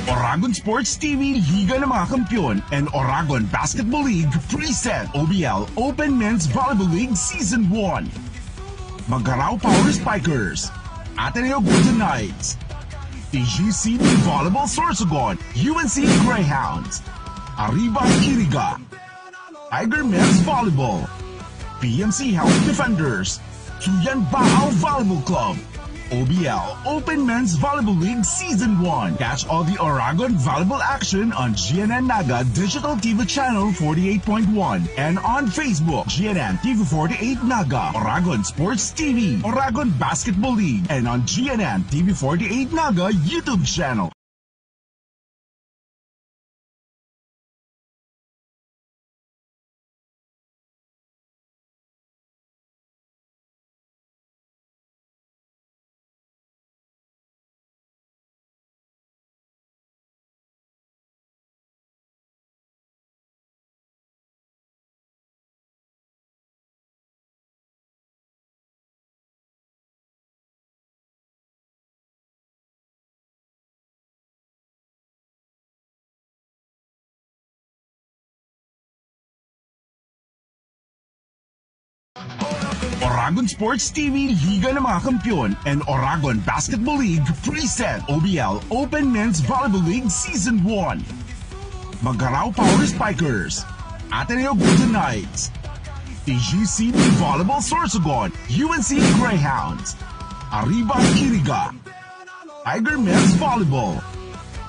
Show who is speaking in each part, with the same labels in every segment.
Speaker 1: Oragon Sports TV Liga ng mga Kampiyon and Oragon Basketball League present OBL Open Men's Volleyball League Season 1. Magarao Power Spikers, Ateneo Golden Knights, TGCD Volleyball Sorsogon, UNC Greyhounds, Arriba Iriga, Tiger Men's Volleyball, PMC Health Defenders, Tuyan Baal Volleyball Club, OBL Open Men's Volleyball League Season 1. Catch all the Oragon volleyball action on GNN Naga Digital TV Channel 48.1 and on Facebook, GNN TV 48 Naga, Oragon Sports TV, Oragon Basketball League, and on GNN TV 48 Naga YouTube channel. Oragon Sports TV Liga ng mga Kampiyon and Oragon Basketball League present OBL Open Men's Volleyball League Season 1. Magarao Power Spikers, Ateneo Golden Knights, TGCD Volleyball Sorsogon, UNC Greyhounds, Arriba Iriga, Tiger Men's Volleyball,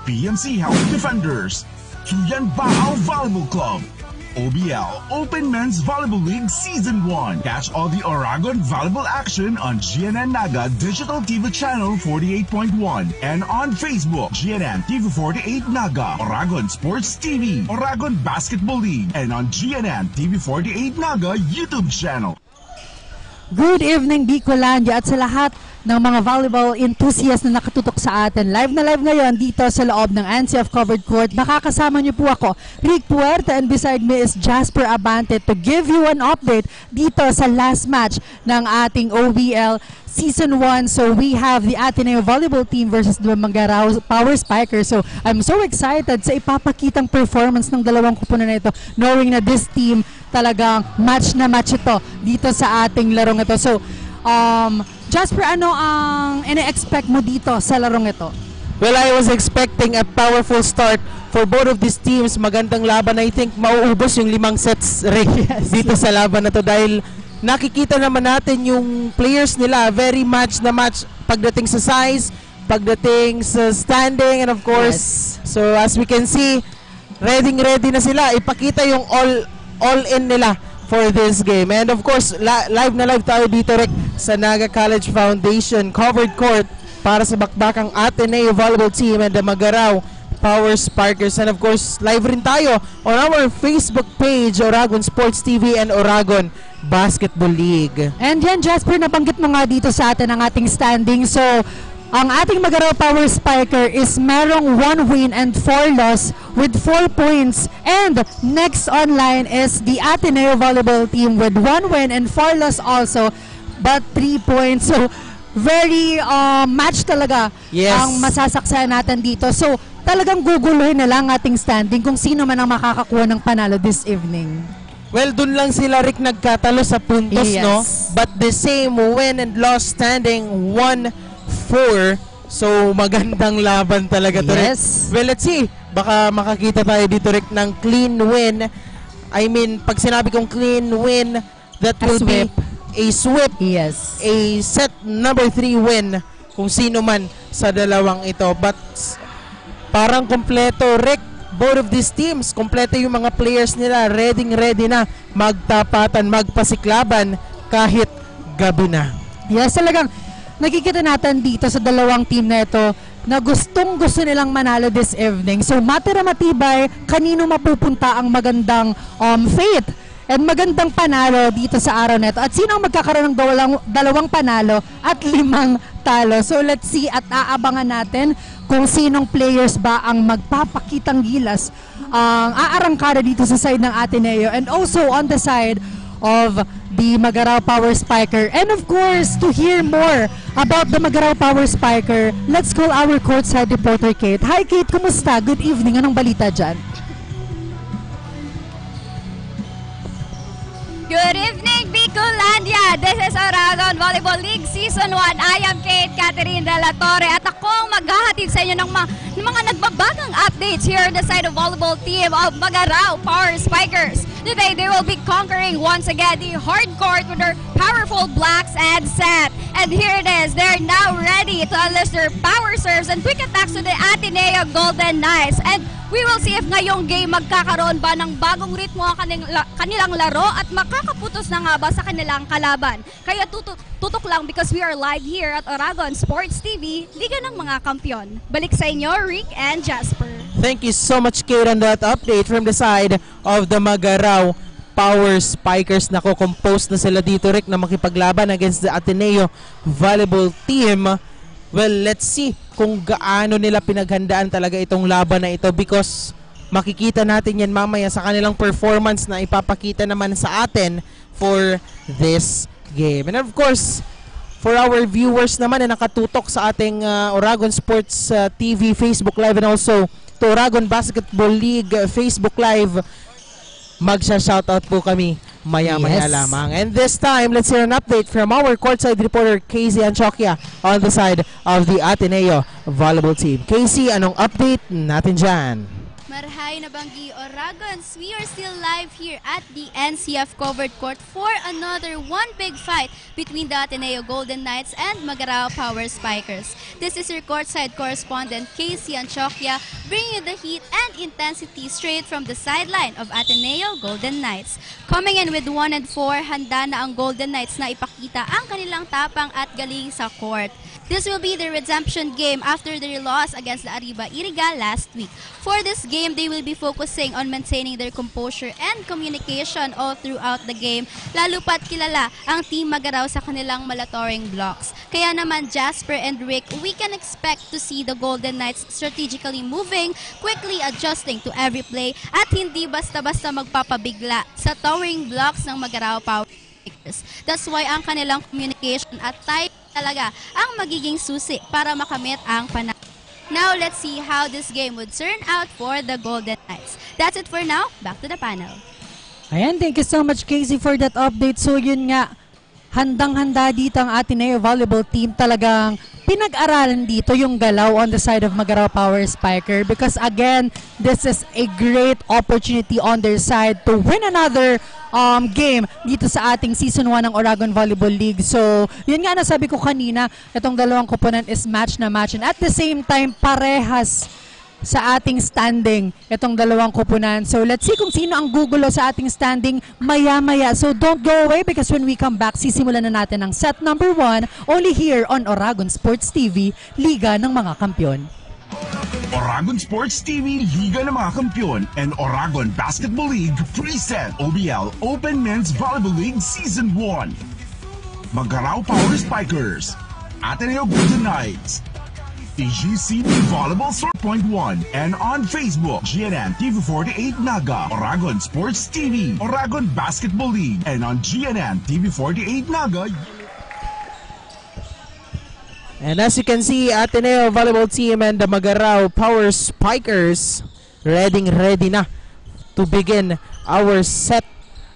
Speaker 1: PMC Health Defenders, Tuyan Baal Volleyball Club, OBL Open Men's Volleyball League Season 1. Catch all the Oragon volleyball action on GNN Naga Digital TV Channel 48.1 and on Facebook, GNN TV 48 Naga, Oragon Sports TV, Oragon Basketball League, and on GNN TV 48 Naga YouTube channel.
Speaker 2: Good evening, Bicolandia, at sa lahat ng mga volleyball enthusiasts na nakatutok sa atin. Live na live ngayon dito sa loob ng NCF Covered Court. Makakasama niyo po ako, Rick Puerta, and beside me is Jasper Abante to give you an update dito sa last match ng ating OVL Season 1. So we have the Ateneo Volleyball Team versus the Magarao Power Spikers. So I'm so excited sa ipapakitang performance ng dalawang kupunan na ito, knowing na this team talagang match na match ito dito sa ating larong ito. So Jasper, ano ang ina-expect mo dito sa larong ito?
Speaker 3: Well, I was expecting a powerful start for both of these teams. Magandang laban. I think mauubos yung 5 sets dito sa laban na to dahil nakikita naman natin yung players nila very match na match pagdating sa size, pagdating sa standing, and of course, so as we can see, ready na sila. Ipakita yung all-in nila for this game. And of course, live na live tayo dito Rick sa Naga College Foundation Covered Court para sa bakbakang Ateneo Volleyball Team and the Magarao Power Sparkers. And of course, live rin tayo on our Facebook page, Oragon Sports TV and Oragon Basketball League.
Speaker 2: And yan, Jasper, nabanggit mo nga dito sa atin ang ating standing. So ang ating Magarao Power Spiker is merong 1 win and 4 loss with 4 points. And next online is the Ateneo Volleyball Team with 1 win and 4 loss also, but 3 points. So very match talaga ang masasaksayan natin dito. So talagang guguluhin na lang ating standing kung sino man ang makakakuha ng panalo this evening.
Speaker 3: Well, dun lang sila Rick nagkatalo sa puntos, no? But the same win and loss standing 1-4. So magandang laban talaga to Rick. Well, let's see. Baka makakita tayo dito Rick ng clean win. I mean, pag sinabi kong clean win, that will be a sweep.
Speaker 2: Yes.
Speaker 3: A set number 3 win kung sino man sa dalawang ito. But parang kompleto Rick. Both of these teams, kompleto yung mga players nila. Ready na magtapatan, magpasiklaban kahit gabi na.
Speaker 2: Yes, talagang nakikita natin dito sa dalawang team na ito na gustong-gusto nilang manalo this evening. So matibay kanino mapupunta ang magandang fate and magandang panalo dito sa araw na ito. At sino ang magkakaroon ng dalawang panalo at 5 talo. So let's see at aabangan natin kung sinong players ba ang magpapakitang gilas ang aarangkada dito sa side ng Ateneo and also on the side of the Magarao Power Spiker. And of course, to hear more about the Magarao Power Spiker, let's call our courtside reporter Kate. Hi Kate, kumusta? Good evening. Anong balita dyan?
Speaker 4: Good evening, Bicolandia! This is Oragon Volleyball League Season 1. I am Kate Catherine De La Torre at ako ang maghahatid sa inyo ng mga nagbabagang updates here on the side of volleyball team of Magarao Power Spikers. Today, they will be conquering once again the hard court with their powerful blocks and set. And here it is. They're now ready to unleash their power serves and quick attacks to the Ateneo Golden Knights. And we will see if ngayong game magkakaroon ba ng bagong ritmo ang kanilang laro at makakaputos na nga ba sa kanilang kalaban. Kaya tutok lang because we are live here at Oragon Sports TV, Liga ng mga Kampiyon. Balik sa inyo, Rick and Jasper.
Speaker 3: Thank you so much, Kate, on that update from the side of the Magarao Power Spikers. Nako-compose na sila dito, Rick, na makipaglaban against the Ateneo Volleyball Team. Well, let's see kung gaano nila pinaghandaan talaga itong laban na ito because makikita natin yan mamaya sa kanilang performance na ipapakita naman sa atin for this game. And of course, for our viewers naman na nakatutok sa ating Oragon Sports TV Facebook Live and also to Oragon Basketball League Facebook Live, magsha-shoutout po kami maya-maya lamang. And this time, let's hear an update from our courtside reporter, Casey Anchoquia, on the side of the Ateneo Volleyball Team. Casey, anong update natin dyan?
Speaker 4: Marhay na Banggi, Oragons, we are still live here at the NCF covered court for another one big fight between the Ateneo Golden Knights and Magarao Power Spikers. This is your courtside correspondent, Casey Anchoquia, bringing you the heat and intensity straight from the sideline of Ateneo Golden Knights. Coming in with 1 and 4, handa na ang Golden Knights na ipakita ang kanilang tapang at galing sa court. This will be their redemption game after their loss against the Arriba Iriga last week. For this game, they will be focusing on maintaining their composure and communication all throughout the game, lalo pat kilala ang Team Magarao sa kanilang malatoring blocks. Kaya naman, Jasper and Rick, we can expect to see the Golden Knights strategically moving, quickly adjusting to every play, at hindi basta-basta magpapabigla sa towering blocks ng Magarao Power. That's why ang kanilang communication at time talaga ang magiging susi para makamit ang panalo. Now, let's see how this game would turn out for the Golden Knights. That's it for now. Back to the panel.
Speaker 2: Ayan, thank you so much, Casey, for that update. So yun nga, handang-handa dito ang Ateneo Volleyball Team. Talagang pinag-aralan dito yung galaw on the side of Magarao Power Spiker because again, this is a great opportunity on their side to win another game dito sa ating Season 1 ng Oragon Volleyball League. So, yun nga nasabi ko kanina, itong dalawang koponan is match na match and at the same time, parehas sa ating standing itong dalawang koponan. So, let's see kung sino ang gugulo sa ating standing maya-maya. So, don't go away because when we come back, sisimulan na natin ang set number 1 only here on Oragon Sports TV, Liga ng mga Kampiyon.
Speaker 1: Oragon Sports TV, Liga ng mga Kampiyon and Oragon Basketball League Preset OBL Open Men's Volleyball League Season 1. Magarao Power Spikers, Ateneo Golden Knights, TGCB Volleyball Sort Point 1 and on Facebook, GNN TV48 Naga, Oragon Sports TV, Oragon Basketball League and on GNN TV48 Naga.
Speaker 3: And as you can see, Ateneo Volleyball Team and the Magarao Power Spikers ready na to begin our set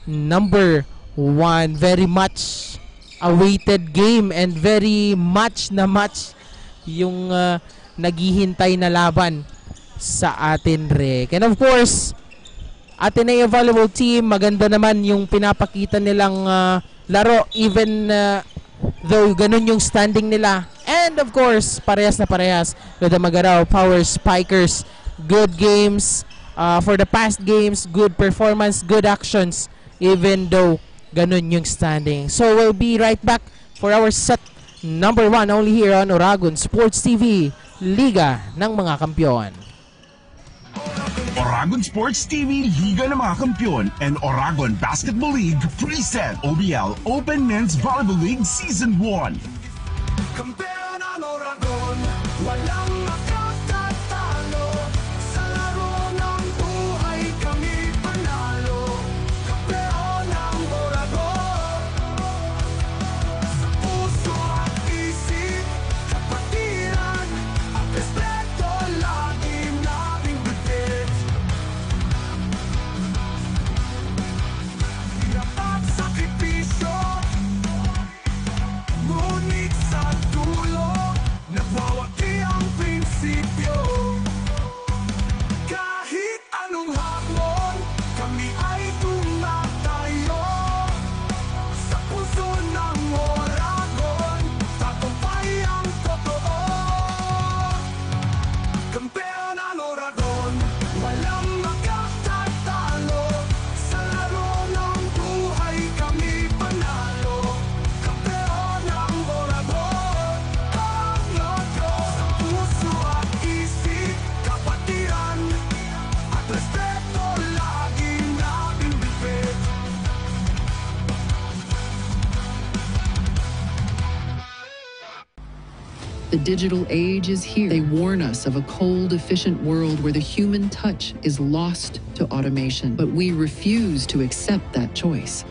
Speaker 3: number 1. Very much awaited game and very much na match yung naghihintay na laban sa atin, Rick. And of course, Ateneo Volleyball Team, maganda naman yung pinapakita nilang laro even though ganun yung standing nila. And of course, parehas na parehas with the Magarao Power Spikers. Good games for the past games, good performance, good actions, even though ganun yung standing. So we'll be right back for our set number 1 only here on Oragon Sports TV, Liga ng mga Kampiyon.
Speaker 1: Oragon Sports TV, Liga ng mga Kampiyon and Oragon Basketball League Preset OBL Open Men's Volleyball League Season 1.
Speaker 5: Kampeon ang Oragon, walang makatatalo. Sa laro ng buhay kami panalo. Kampeon ang Oragon,
Speaker 6: The digital age is here. They warn us of a cold, efficient world where the human touch is lost to automation. But we refuse to accept that choice.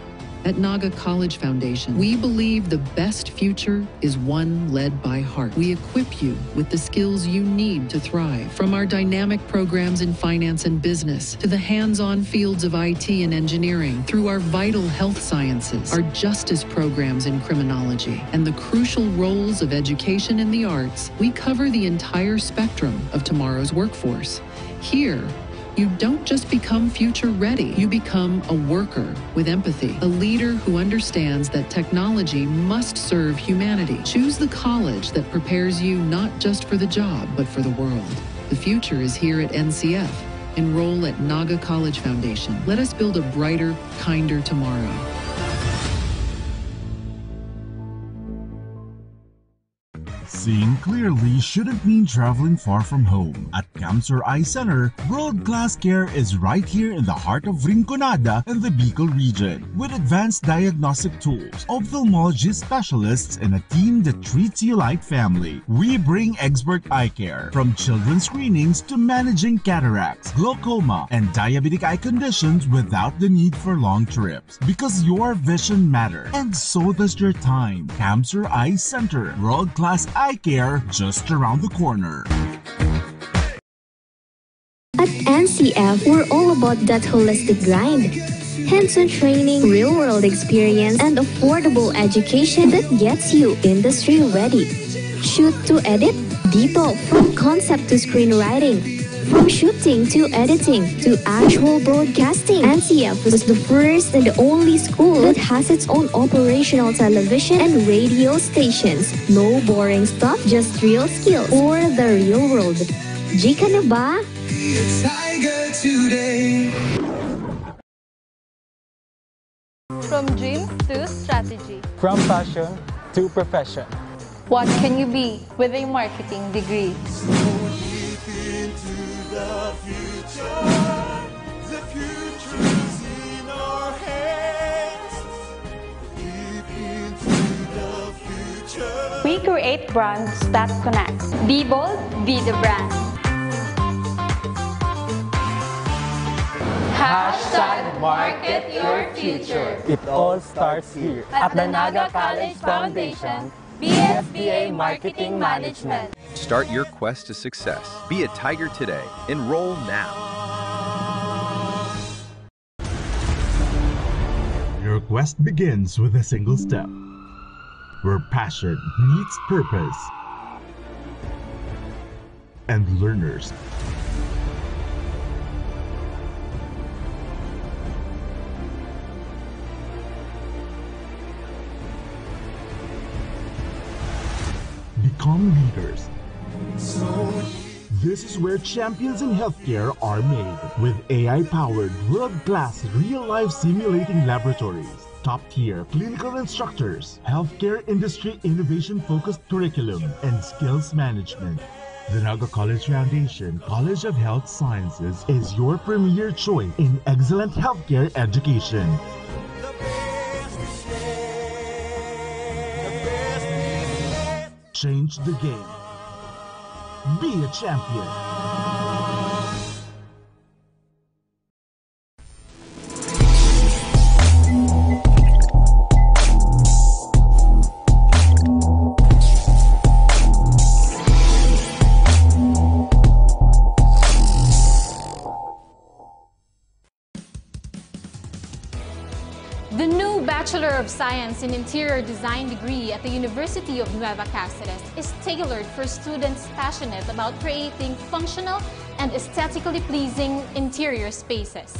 Speaker 6: At Naga College Foundation, we believe the best future is one led by heart. We equip you with the skills you need to thrive. From our dynamic programs in finance and business, to the hands-on fields of IT and engineering, through our vital health sciences, our justice programs in criminology, and the crucial roles of education in the arts, we cover the entire spectrum of tomorrow's workforce. Here, you don't just become future ready, you become a worker with empathy, a leader who understands that technology must serve humanity. Choose the college that prepares you not just for the job, but for the world. The future is here at NCF. Enroll at Naga College Foundation. Let us build a brighter, kinder tomorrow.
Speaker 1: Seeing clearly shouldn't mean traveling far from home. At Camsur Eye Center, world-class care is right here in the heart of Rinconada and the Bicol region. With advanced diagnostic tools, ophthalmology specialists, and a team that treats you like family, we bring expert eye care. From children's screenings to managing cataracts, glaucoma, and diabetic eye conditions without the need for long trips. Because your vision matters, and so does your time. Camsur Eye Center, world-class eye care just around the corner.
Speaker 7: At NCF, we're all about that holistic grind. Hands-on training, real-world experience, and affordable education that gets you industry ready. Shoot to edit, dito from concept to screenwriting. From shooting to editing to actual broadcasting, NCF was the first and the only school that has its own operational television and radio stations. No boring stuff, just real skills for the real world. Jika na ba?
Speaker 5: Tiger today.
Speaker 8: From dreams to strategy.
Speaker 9: From passion to profession.
Speaker 8: What can you be with a marketing degree?
Speaker 5: The future's in our hands. Deep into the future.
Speaker 8: We create brands that connect. Be bold, be the brand. Hashtag market your future.
Speaker 9: It all starts here
Speaker 8: At the Naga College Foundation, BSBA Marketing Management.
Speaker 10: Start your quest to success. Be a Tiger today. Enroll now.
Speaker 1: Your quest begins with a single step, where passion meets purpose, and learners become leaders. This is where champions in healthcare are made, with AI-powered, world-class, real-life simulating laboratories, top-tier clinical instructors, healthcare industry innovation-focused curriculum, and skills management. The Naga College Foundation College of Health Sciences is your premier choice in excellent healthcare education. Change the game. Be a champion.
Speaker 11: The new Bachelor of Science in Interior Design degree at the University of Nueva Cáceres is tailored for students passionate about creating functional and aesthetically pleasing interior spaces.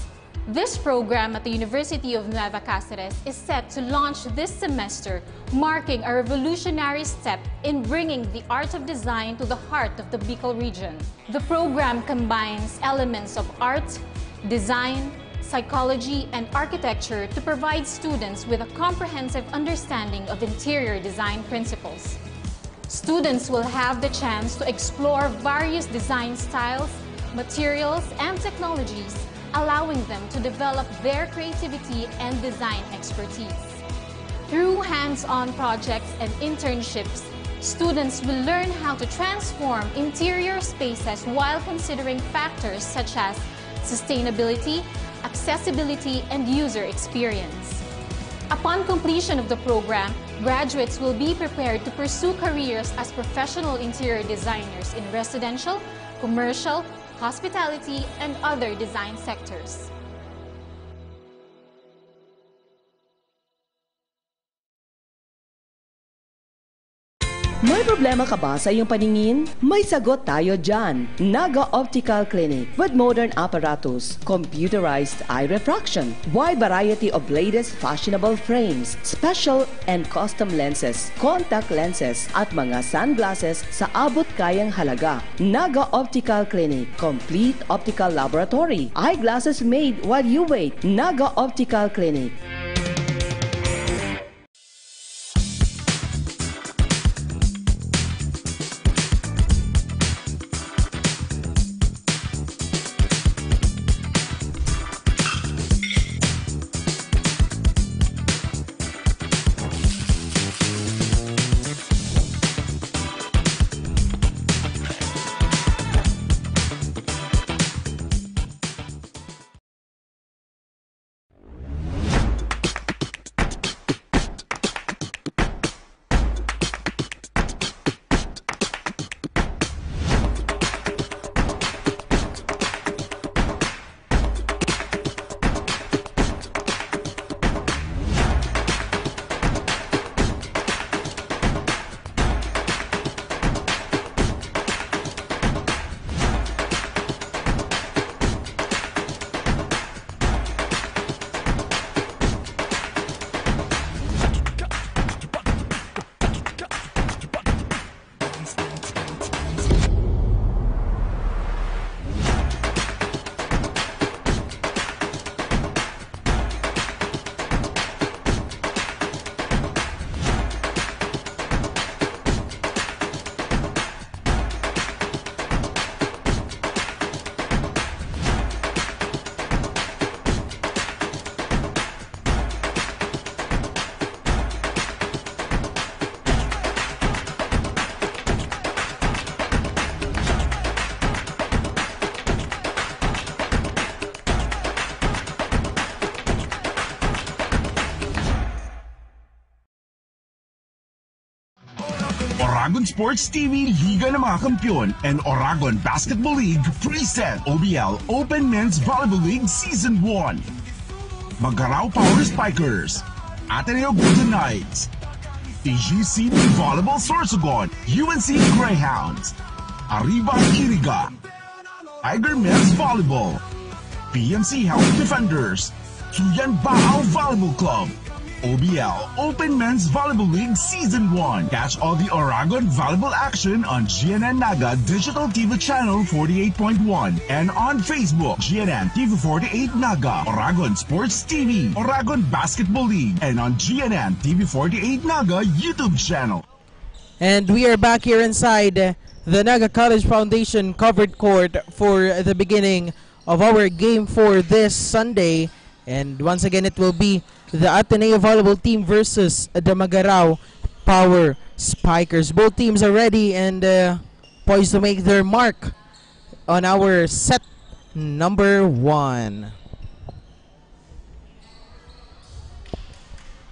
Speaker 11: This program at the University of Nueva Cáceres is set to launch this semester, marking a revolutionary step in bringing the art of design to the heart of the Bicol region. The program combines elements of art, design, psychology, and architecture to provide students with a comprehensive understanding of interior design principles. Students will have the chance to explore various design styles, materials, and technologies, allowing them to develop their creativity and design expertise. Through hands-on projects and internships, Students will learn how to transform interior spaces while considering factors such as sustainability, accessibility, and user experience. Upon completion of the program, graduates will be prepared to pursue careers as professional interior designers in residential, commercial, hospitality, and other design sectors.
Speaker 12: May problema ka ba sa iyong paningin? May sagot tayo dyan. Naga Optical Clinic with modern apparatus, computerized eye refraction, wide variety of latest fashionable frames, special and custom lenses, contact lenses, at mga sunglasses sa abot kayang halaga. Naga Optical Clinic, complete optical laboratory, eyeglasses made while you wait. Naga Optical Clinic.
Speaker 1: Oragon Sports TV Liga ng mga Kampiyon and Oragon Basketball League present OBL Open Men's Volleyball League Season 1. Magarao Power Spikers, Ateneo Golden Knights, TGC Volleyball Sorsogon, UNC Greyhounds, Arriba Iriga, Tiger Men's Volleyball, PMC Health Defenders, Tuyan Baao Volleyball Club, OBL Open Men's Volleyball League Season 1. Catch all the Oragon volleyball action on GNN Naga Digital TV Channel 48.1 and on Facebook, GNN TV 48 Naga, Oragon Sports TV, Oragon Basketball League, and on GNN TV 48 Naga YouTube channel.
Speaker 3: And we are back here inside the Naga College Foundation covered court for the beginning of our game for this Sunday. And once again, it will be the Ateneo Volleyball team versus the Magarao Power Spikers. Both teams are ready and poised to make their mark on our set number 1.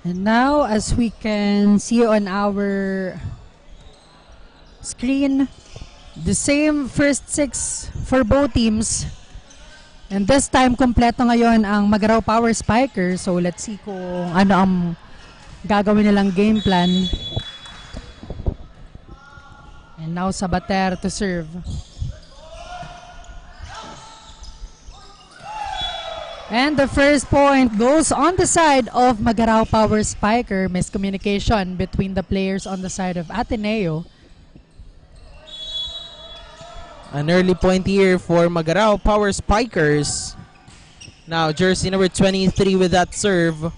Speaker 2: And now, as we can see on our screen, the same first 6 for both teams. And this time, kompleto ngayon ang Magarao Power Spikers. So, let's see kung ano ang gagawin nilang game plan. And now, Sabater to serve. And the first point goes on the side of Magarao Power Spiker. Miscommunication between the players on the side of Ateneo.
Speaker 3: An early point here for Magarao Power Spikers. Now jersey number 23 with that serve.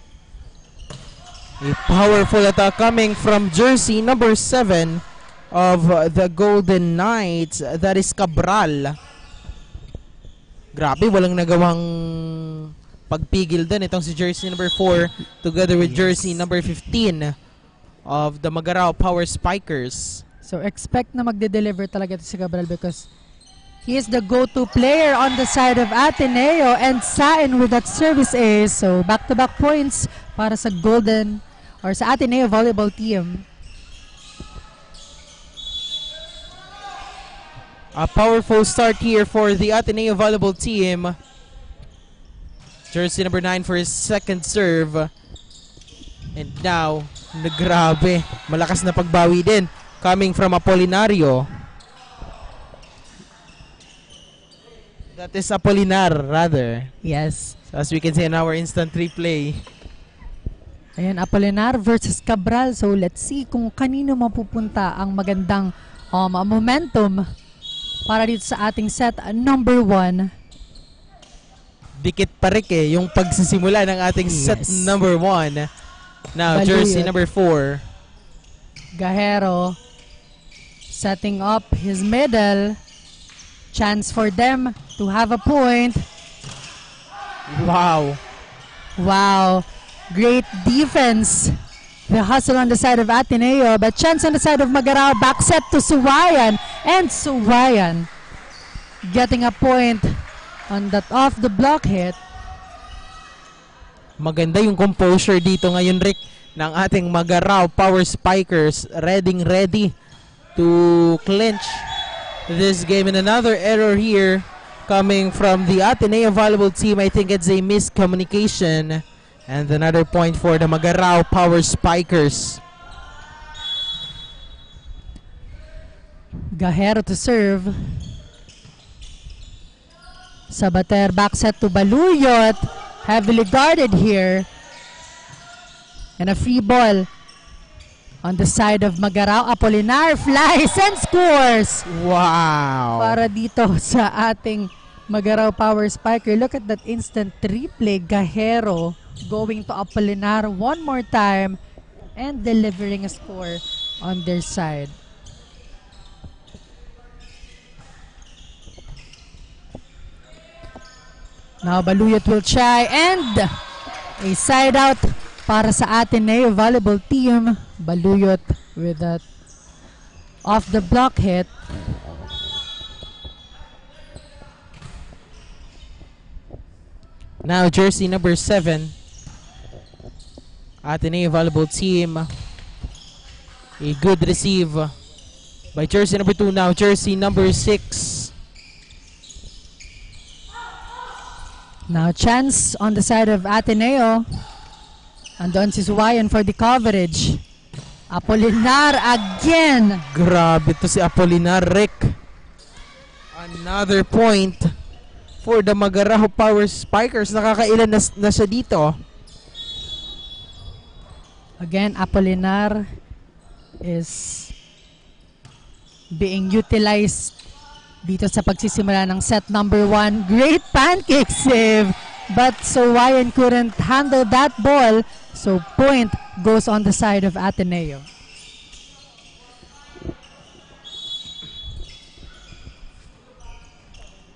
Speaker 3: A powerful attack coming from jersey number 7 of the Golden Knights. That is Cabral. Grabe, walang nagawang pagpigil din itong si jersey number 4 together with jersey number 15 of the Magarao Power Spikers.
Speaker 2: So expect na magde-deliver talaga ito si Cabral because he is the go-to player on the side of Ateneo, and Sain with that service ace. So back-to-back points para sa Golden or sa Ateneo volleyball team.
Speaker 3: A powerful start here for the Ateneo volleyball team. Jersey number 9 for his second serve. And now, grabe, malakas na pagbawi din coming from Apolinario. That is Apolinar, rather.
Speaker 2: Yes.
Speaker 3: So as we can see in our instant replay.
Speaker 2: Ayan, Apolinar versus Cabral. So let's see kung kanino mapupunta ang magandang momentum para dito sa ating set number 1.
Speaker 3: Dikit pa rin yung pagsisimula ng ating set number 1. Now, jersey number 4.
Speaker 2: Gahero setting up his middle. Chance for them to have a point.
Speaker 3: Wow.
Speaker 2: Wow. Great defense. The hustle on the side of Ateneo, but chance on the side of Magarao. Back set to Suwayan. And Suwayan getting a point on that off the block hit.
Speaker 3: Maganda yung composure dito ngayon, Rick, ng ating Magarao Power Spikers. Ready to clinch this game. And another error here coming from the Ateneo volleyball team. I think it's a miscommunication. And another point for the Magarao Power Spikers.
Speaker 2: Gahero to serve. Sabater back set to Baluyot. Heavily guarded here. And a free ball on the side of Magarao. Apolinar flies and scores!
Speaker 3: Wow!
Speaker 2: Para dito sa ating Magarao Power Spiker. Look at that instant replay. Gahero going to Apolinar one more time and delivering a score on their side. Now Baluyot will try and a side out para sa Ateneo volleyball team. Baluyot with that off the block hit.
Speaker 3: Now jersey number 7. Ateneo volleyball team. A good receive by jersey number 2. Now jersey number 6.
Speaker 2: Now chance on the side of Ateneo. Andon si Suwayan for the coverage. Apolinar again.
Speaker 3: Grabe to si Apolinar, Rick. Another point for the Magarao Power Spikers. Nakakailan na siya dito.
Speaker 2: Again, Apolinar is being utilized dito sa pagsisimula ng set number 1. Great pancake save, but Suwayan couldn't handle that ball. So point goes on the side of Ateneo.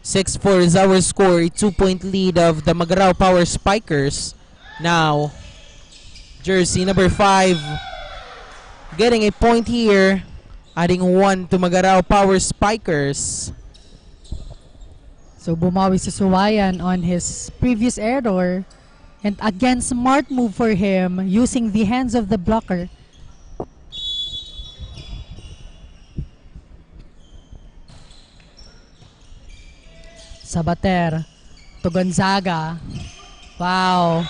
Speaker 3: (6-4) is our score. A 2-point lead of the Magarao Power Spikers. Now, jersey number 5 getting a point here, adding 1 to Magarao Power Spikers.
Speaker 2: So bumawi si Suwayan on his previous error. And again, smart move for him using the hands of the blocker. Sabater to Gonzaga. Wow.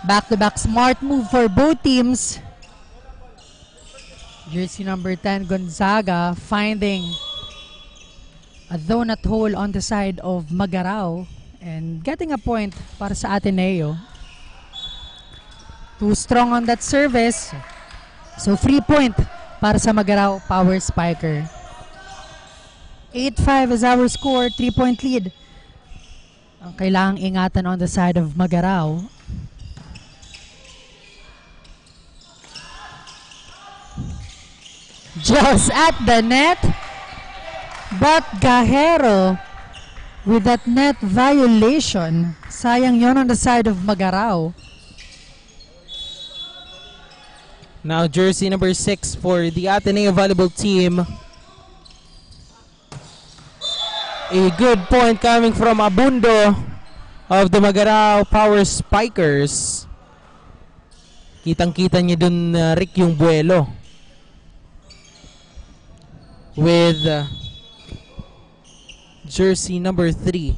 Speaker 2: Back-to-back smart move for both teams. Jersey number 10, Gonzaga, finding a donut hole on the side of Magarao and getting a point para sa Ateneo. Too strong on that service. So free point para sa Magarao Power Spiker. 8-5 is our score, 3-point lead. Ang kailangang ingatan on the side of Magarao. Just at the net. But Gahero with that net violation. Sayang yon on the side of Magarao.
Speaker 3: Now jersey number 6 for the Ateneo volleyball team. A good point coming from Abundo of the Magarao Power Spikers. Kitang-kita niya dun, Rick, yung buwelo. With jersey number 3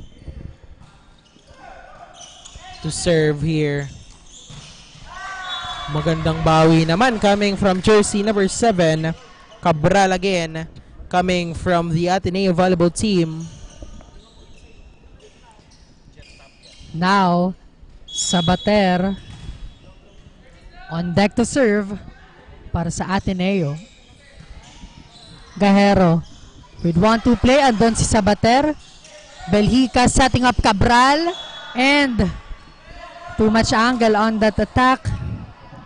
Speaker 3: to serve here. Magandang bawi naman coming from jersey number 7. Cabral again coming from the Ateneo volleyball team.
Speaker 2: Now, Sabater on deck to serve para sa Ateneo. Gahero with 1-2 play. Andon si Sabater. Belhica setting up Cabral. And too much angle on that attack.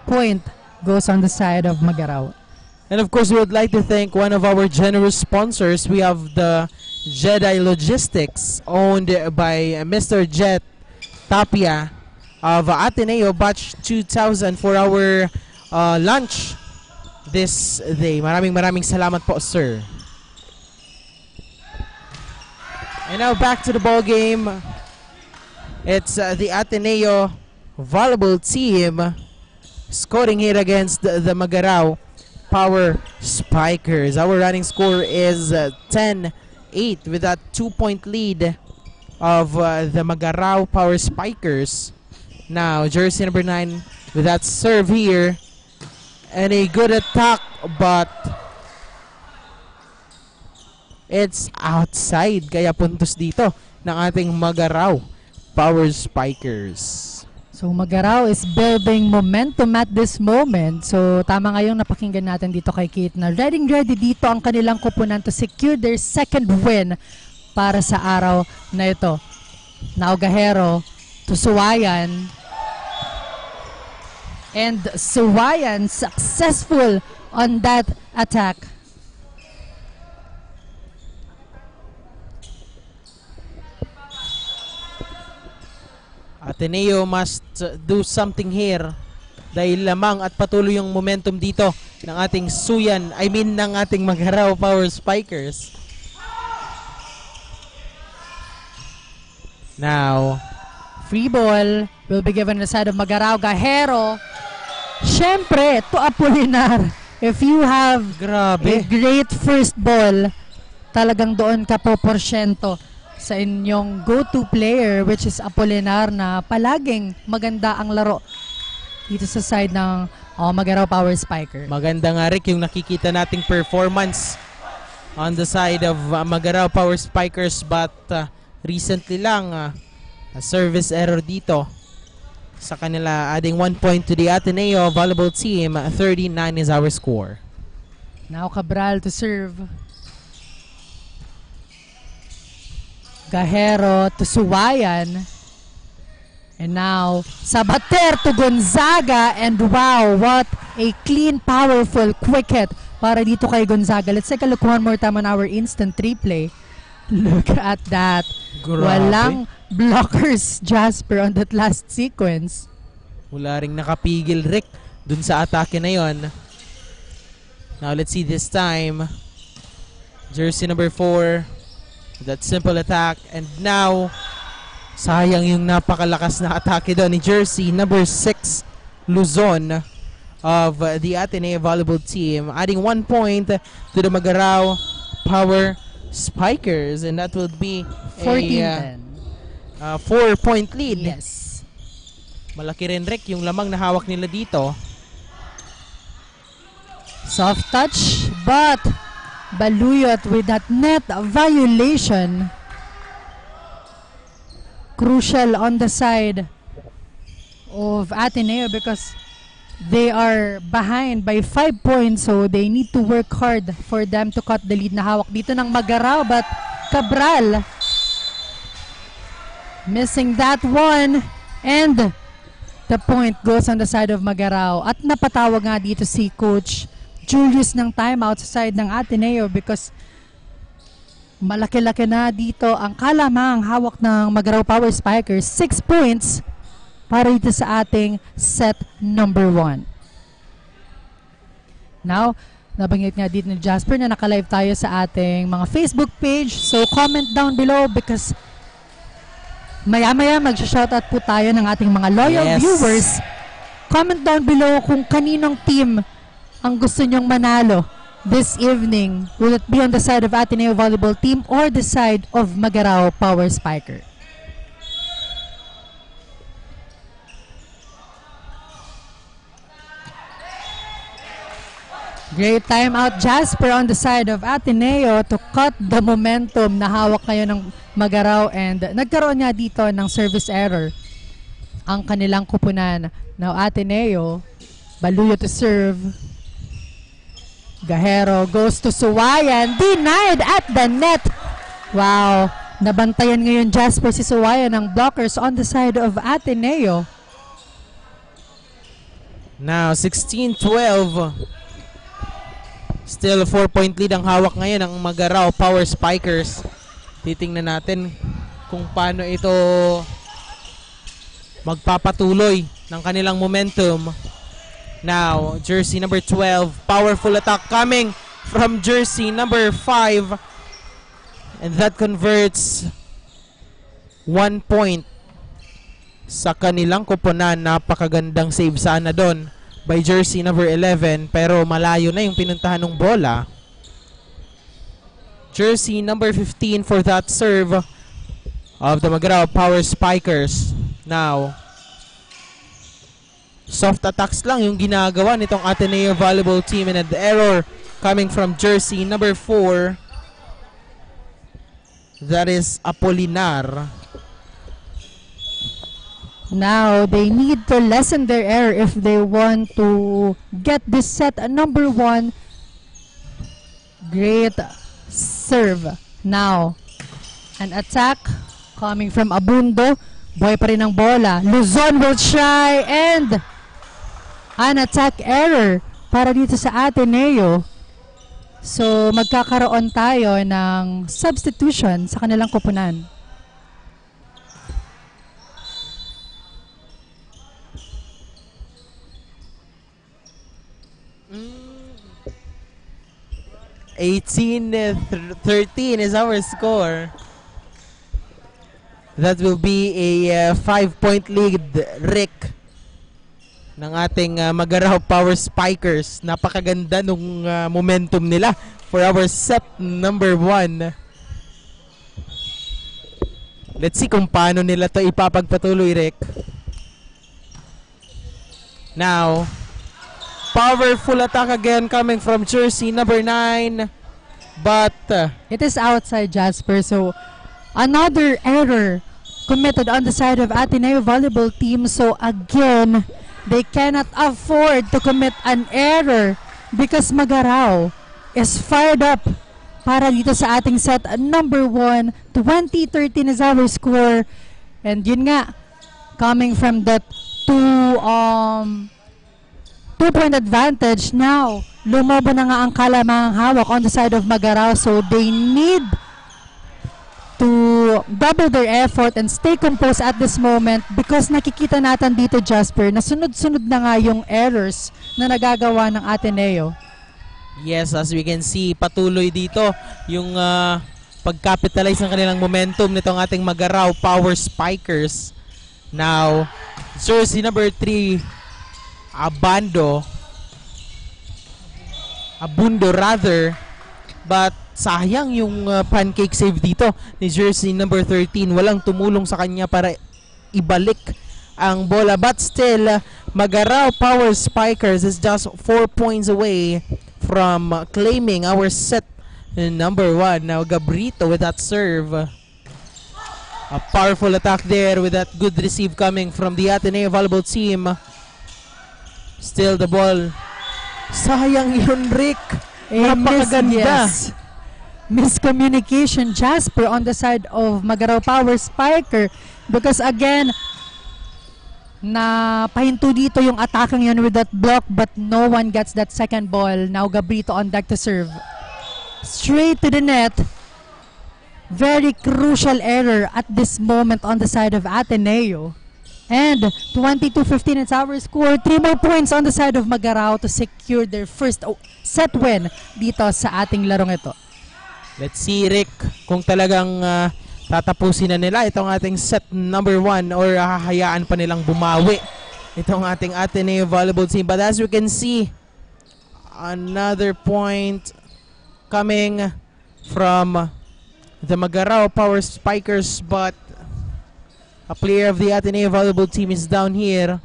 Speaker 2: Point goes on the side of Magarao.
Speaker 3: And of course, we would like to thank one of our generous sponsors. We have the Jedi Logistics, owned by Mr. Jet Tapia of Ateneo Batch 2000 for our lunch this day. Maraming salamat po, sir. And now back to the ball game. It's the Ateneo volleyball team scoring here against the Magarao Power Spikers. Our running score is 10-8 with that 2-point lead of the Magarao Power Spikers. Now jersey number 9 with that serve here and a good attack, but it's outside, kaya puntos dito ng ating Magarao Power Spikers.
Speaker 2: So Magarao is building momentum at this moment. So tama ngayong napakinggan natin dito kay Kate na ready dito ang kanilang kupunan to secure their second win para sa araw na ito. Now Gahero to Suwayan. And Suwayan successful on that attack.
Speaker 3: Ateneo must do something here dahil lamang at patuloy yung momentum dito ng ating ng ating Magarao Power Spikers. Now,
Speaker 2: free ball will be given on the side of Magarao. Gahero, syempre, to Apolinar. If you have a great first ball, talagang doon ka po porsyento sa inyong go-to player, which is Apolinar, na palaging maganda ang laro dito sa side ng Magarao Power Spiker.
Speaker 3: Maganda nga, Rick, yung nakikita nating performance on the side of Magarao Power Spikers, but recently lang a service error dito sa kanila, adding 1 point to the Ateneo volleyball team. 39 is our score.
Speaker 2: Now Cabral to serve. Gahero to Suwayan. And now Sabater to Gonzaga, and wow, what a clean, powerful, quick hit para dito kay Gonzaga. Let's take a look one more time on our instant replay. Look at that.
Speaker 3: Grabe.
Speaker 2: Walang blockers, Jasper, on that last sequence.
Speaker 3: Wala ring nakapigil, Rick, dun sa atake na yon. Now let's see this time. Jersey number 4. That simple attack. And now, sayang yung napakalakas na atake doon ni jersey number 6, Luzon, of the Ateneo volleyball team, adding 1 point to the Magarao Power Spikers, and that will be a 4-point lead.
Speaker 2: Yes.
Speaker 3: Malaki rin, Rick, yung lamang na hawak nila dito.
Speaker 2: Soft touch, but Baluyot with that net violation. Crucial on the side of Ateneo because they are behind by 5 points, so they need to work hard for them to cut the lead na hawak dito ng Magarao, but Cabral missing that one, and the point goes on the side of Magarao. At napatawag nga dito si Coach Julius ng timeout sa side ng Ateneo because malaki-laki na dito ang kalamang hawak ng Magarao Power Spikers. 6 points para dito sa ating set number 1. Now, nabanggit nga dito ni Jasper na naka-live tayo sa ating mga Facebook page. So, comment down below because maya-maya mag-shoutout po tayo ng ating mga loyal viewers. Comment down below kung kaninong team ang gusto nyong manalo this evening. Will it be on the side of Ateneo Volleyball Team or the side of Magarao Power Spiker? Great timeout, Jasper, on the side of Ateneo to cut the momentum na hawak ngayon ng Magarao, and nagkaroon nga dito ng service error ang kanilang kupunan. Now Ateneo, Baluyo to serve. Gahero goes to Suwayan, denied at the net. Wow, nabantayan ngayon Jasper si Suwayan ng blockers on the side of Ateneo.
Speaker 3: Now 16-12. Still a 4-point lead ang hawak ngayon ng Magarao Power Spikers. Titingnan natin kung paano ito magpapatuloy ng kanilang momentum. Now, jersey number 12, powerful attack coming from jersey number 5. And that converts 1 point sa kanilang koponan. Napakagandang save sana doon by jersey number 11, pero malayo na yung pinuntahan ng bola. Jersey number 15 for that serve of the Magarao Power Spikers. Now, soft attacks lang yung ginagawa nitong Ateneo Volleyball Team, and an error coming from jersey number 4. That is Apolinar.
Speaker 2: Now, they need to lessen their error if they want to get this set number 1. Great serve. Now, an attack coming from Abundo. Boy pa rin ang bola. Luzon will try, and an attack error para dito sa Ateneo. So, magkakaroon tayo ng substitution sa kanilang koponan.
Speaker 3: 18-13 is our score. That will be a 5-point lead, Rick, ng ating Magarao Power Spikers. Napakaganda nung momentum nila for our set number 1. Let's see kung paano nila to ipapagpatuloy, Rick. Now, powerful attack again coming from jersey number 9. But
Speaker 2: it is outside, Jasper. So, another error committed on the side of Ateneo Volleyball Team. So, again, they cannot afford to commit an error because Magarao is fired up para dito sa ating set number 1. 20-13 is our score. And yun nga, coming from that 2-point advantage. Now, lumobo na nga ang kalamang hawak on the side of Magarao. So, they need to double their effort and stay composed at this moment because nakikita natin dito, Jasper, na sunod-sunod na nga yung errors na nagagawa ng Ateneo.
Speaker 3: Yes, as we can see, patuloy dito yung pag-capitalize ng kanilang momentum nitong ating Magarao Power Spikers. Now, jersey number 3, Abundo rather, but sayang yung pancake save dito ni jersey number 13. Walang tumulong sa kanya para ibalik ang bola, but still Magarao Power Spikers is just 4 points away from claiming our set number 1. Now Gabrito with that serve. A powerful attack there with that good receive coming from the Ateneo Volleyball Team. Still the ball. Sayang yun, Rick. Napakaganda.
Speaker 2: Yes. Miscommunication, Jasper, on the side of Magarao Power Spiker because again, na pahinto dito yung attacking yun with that block but no one gets that second ball. Now Gabrito on deck to serve. Straight to the net. Very crucial error at this moment on the side of Ateneo. And 22-15, it's our score. 3 more points on the side of Magarao to secure their first set win dito sa ating larong ito.
Speaker 3: Let's see, Rick, kung talagang tatapusin na nila itong ating set number 1 or hahayaan pa nilang bumawi itong ating Ateneo volleyball team. But as we can see, another point coming from the Magarao Power Spikers, but a player of the Ateneo volleyball team is down here.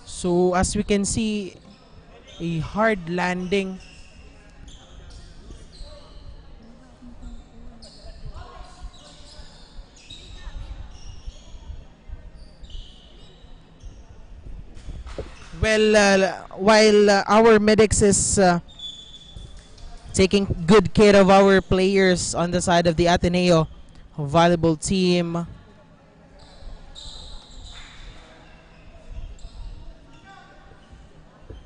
Speaker 3: So as we can see, a hard landing. Well, while our medics is taking good care of our players on the side of the Ateneo volleyball team,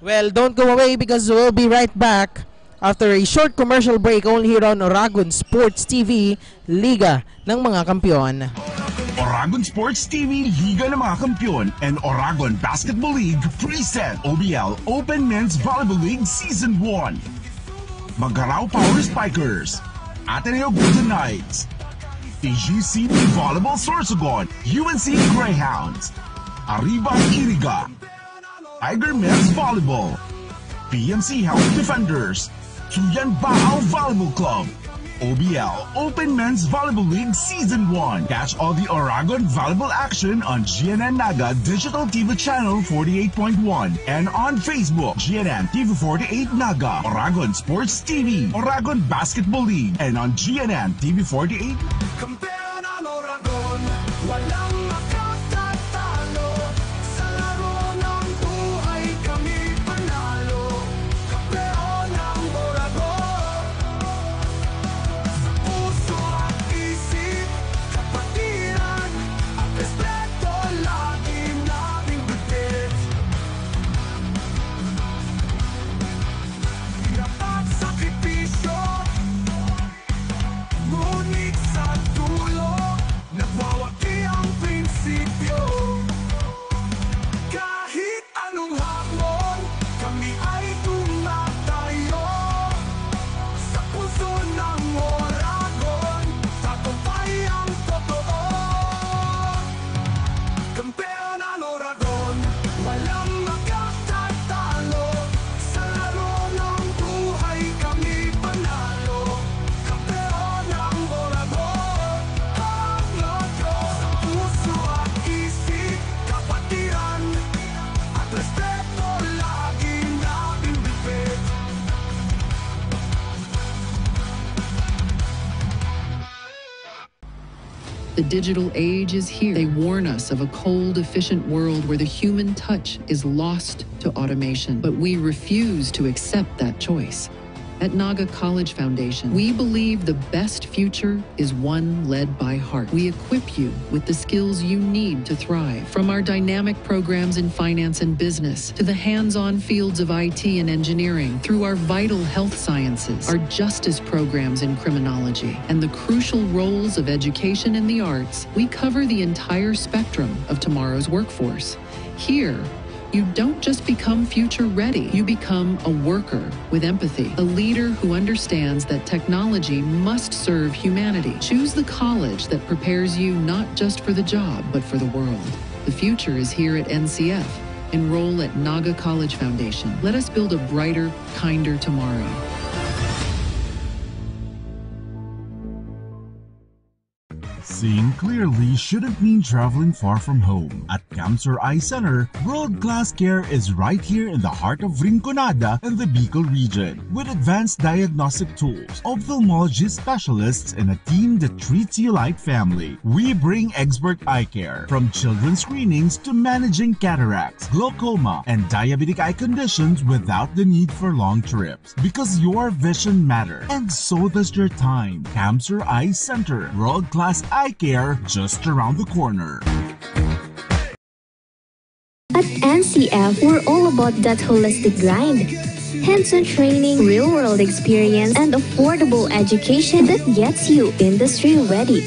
Speaker 3: well, don't go away because we'll be right back after a short commercial break only here on Oragon Sports TV, Liga ng mga Kampiyon.
Speaker 1: Oragon Sports TV, Liga ng mga Kampiyon, and Oragon Basketball League present OBL Open Men's Volleyball League Season 1. Magarao Power Spikers, Ateneo Golden Knights, AGCT Volleyball Sorsogon, UNC Greyhounds, Arriba Iriga, Tiger Men's Volleyball, PMC Health Defenders, Tuyan Baal Volleyball Club, OBL Open Men's Volleyball League Season 1. Catch all the Oragon volleyball action on GNN Naga Digital TV Channel 48.1 and on Facebook, GNN TV 48 Naga, Oragon Sports TV, Oragon Basketball League, and on GNN TV 48.
Speaker 5: Kampeon ang Oragon, walang makatatalo. Sa laro ng buhay kami panalo. Kampeon ang Oragon. Sa puso at isip, kapatiran, ang respeto lagi naming bigit. Hirap at sakripisyo, ngunit sa dulo, nagwawagi ang prinsipyo. Kahit anong hamon, kami ay tumatayo. Sa puso ng Oragon, tagumpay ang totoo. Kampeon ang Oragon, walang makatatalo. Sa laro ng buhay kami panalo. Kampeon ang Oragon, ang lotro. Sa puso at isip, kapatiran, at respeto lagi namin bibig.
Speaker 6: The digital age is here. They warn us of a cold, efficient world where the human touch is lost to automation. But we refuse to accept that choice. At Naga College Foundation, we believe the best future is one led by heart. We equip you with the skills you need to thrive. From our dynamic programs in finance and business, to the hands-on fields of IT and engineering, through our vital health sciences, our justice programs in criminology, and the crucial roles of education and the arts, we cover the entire spectrum of tomorrow's workforce. Here, you don't just become future ready, you become a worker with empathy, a leader who understands that technology must serve humanity. Choose the college that prepares you not just for the job, but for the world. The future is here at NCF. Enroll at Naga College Foundation. Let us build a brighter, kinder tomorrow.
Speaker 1: Seeing clearly shouldn't mean traveling far from home. At Camsur Eye Center, world-class care is right here in the heart of Rinconada and the Bicol region. With advanced diagnostic tools, ophthalmology specialists, and a team that treats you like family, we bring expert eye care. From children's screenings to managing cataracts, glaucoma, and diabetic eye conditions without the need for long trips. Because your vision matters, and so does your time. Camsur Eye Center, world-class eye care just around the corner.
Speaker 7: At NCF, we're all about that holistic grind. Hands-on training, real-world experience, and affordable education that gets you industry ready.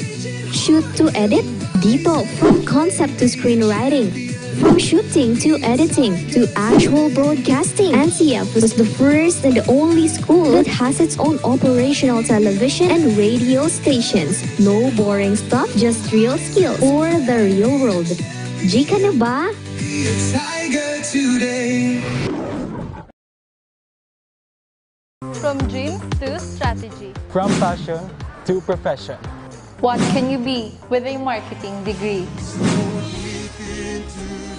Speaker 7: Shoot to edit? Dito, from concept to screenwriting. From shooting to editing to actual broadcasting, NCF was the first and the only school that has its own operational television and radio stations. No boring stuff, just real skills for the real world. Jika na ba?
Speaker 5: Tiger today.
Speaker 13: From dreams to strategy.
Speaker 9: From passion to profession.
Speaker 13: What can you be with a marketing degree?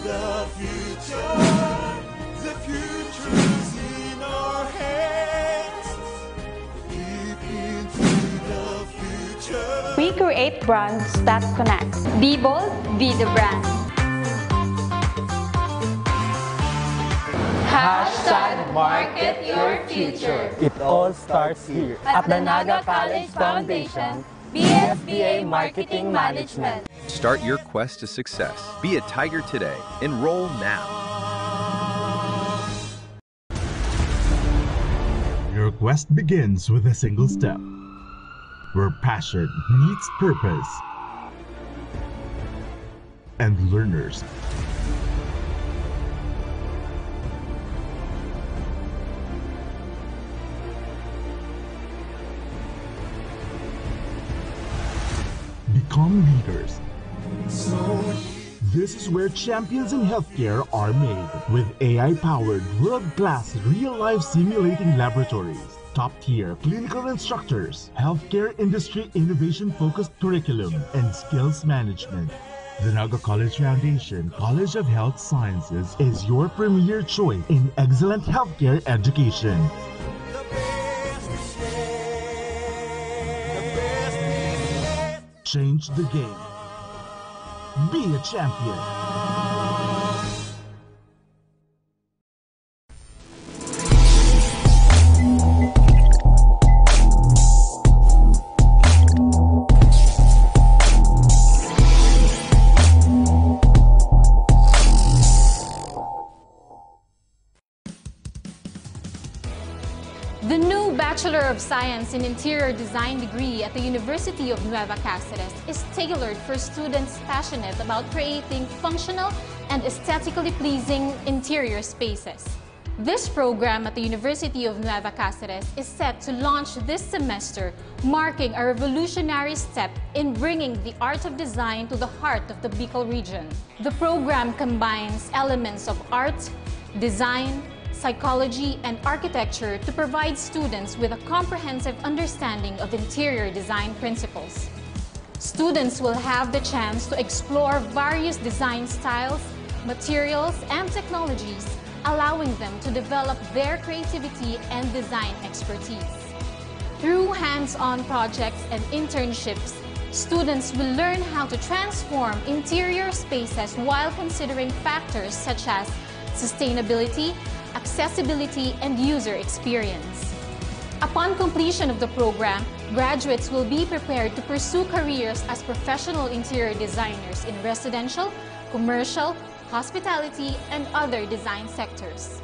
Speaker 5: The future's in our hands. Deep into the future.
Speaker 13: We create brands that connect. Be bold, be the brand.
Speaker 8: Hashtag market your future.
Speaker 9: It all starts here
Speaker 8: At the Naga College Foundation, BSBA Marketing Management.
Speaker 10: Start your quest to success. Be a Tiger today. Enroll now.
Speaker 1: Your quest begins with a single step, where passion meets purpose, and learners become leaders. This is where champions in healthcare are made, with AI-powered, world-class, real-life simulating laboratories, top-tier clinical instructors, healthcare industry innovation-focused curriculum, and skills management. The Naga College Foundation College of Health Sciences is your premier choice in excellent healthcare education. Change the game. Be a champion.
Speaker 11: The new Bachelor of Science in Interior Design degree at the University of Nueva Cáceres is tailored for students passionate about creating functional and aesthetically pleasing interior spaces. This program at the University of Nueva Cáceres is set to launch this semester, marking a revolutionary step in bringing the art of design to the heart of the Bicol region. The program combines elements of art, design, psychology, and architecture to provide students with a comprehensive understanding of interior design principles. Students will have the chance to explore various design styles, materials, and technologies, allowing them to develop their creativity and design expertise. Through hands-on projects and internships, students will learn how to transform interior spaces while considering factors such as sustainability, accessibility, and user experience. Upon completion of the program, graduates will be prepared to pursue careers as professional interior designers in residential, commercial, hospitality, and other design sectors.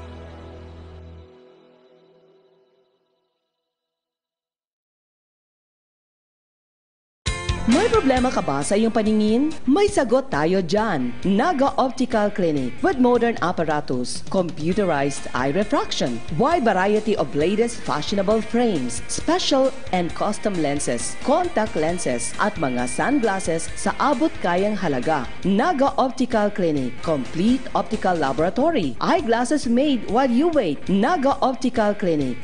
Speaker 12: May problema ka ba sa iyong paningin? May sagot tayo dyan. Naga Optical Clinic with modern apparatus, computerized eye refraction, wide variety of latest fashionable frames, special and custom lenses, contact lenses, at mga sunglasses sa abot kayang halaga. Naga Optical Clinic, complete optical laboratory, eyeglasses made while you wait. Naga Optical Clinic.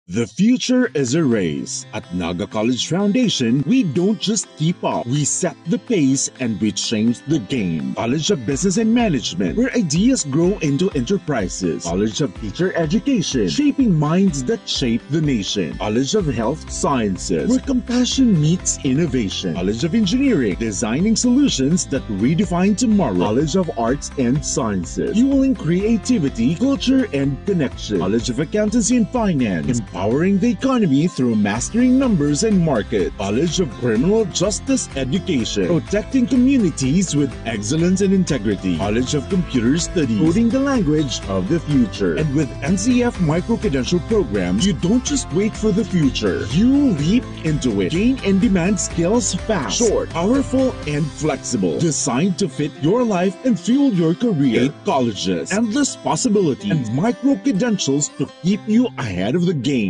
Speaker 1: The future is a race. At Naga College Foundation, we don't just keep up, we set the pace and we change the game. College of Business and Management, where ideas grow into enterprises. College of Teacher Education, shaping minds that shape the nation. College of Health Sciences, where compassion meets innovation. College of Engineering, designing solutions that redefine tomorrow. College of Arts and Sciences, fueling creativity, culture, and connection. College of Accountancy and Finance, empowering the economy through mastering numbers and market. College of Criminal Justice Education, protecting communities with excellence and integrity. College of Computer Studies, coding the language of the future. And with NCF micro-credential programs, you don't just wait for the future, you leap into it. Gain and demand skills fast, short, powerful, and flexible. Designed to fit your life and fuel your career. 8 colleges, endless possibilities, and micro-credentials to keep you ahead of the game.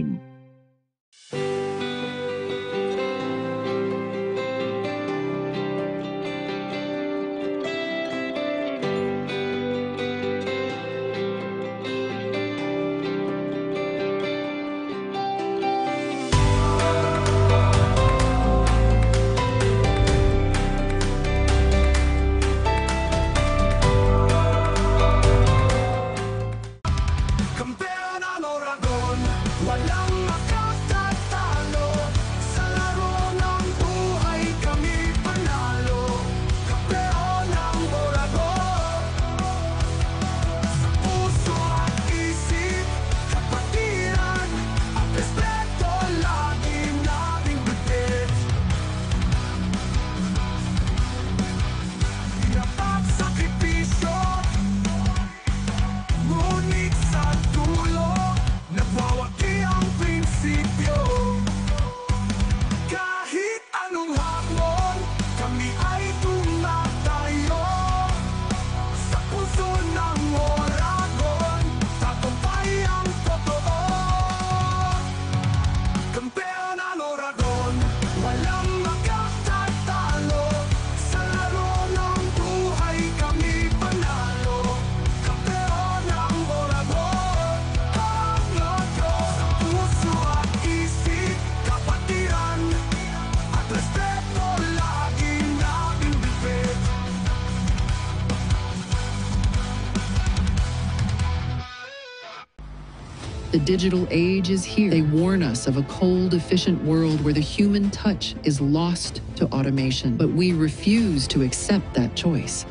Speaker 6: The digital age is here. They warn us of a cold, efficient world where the human touch is lost to automation, but we refuse to accept that choice.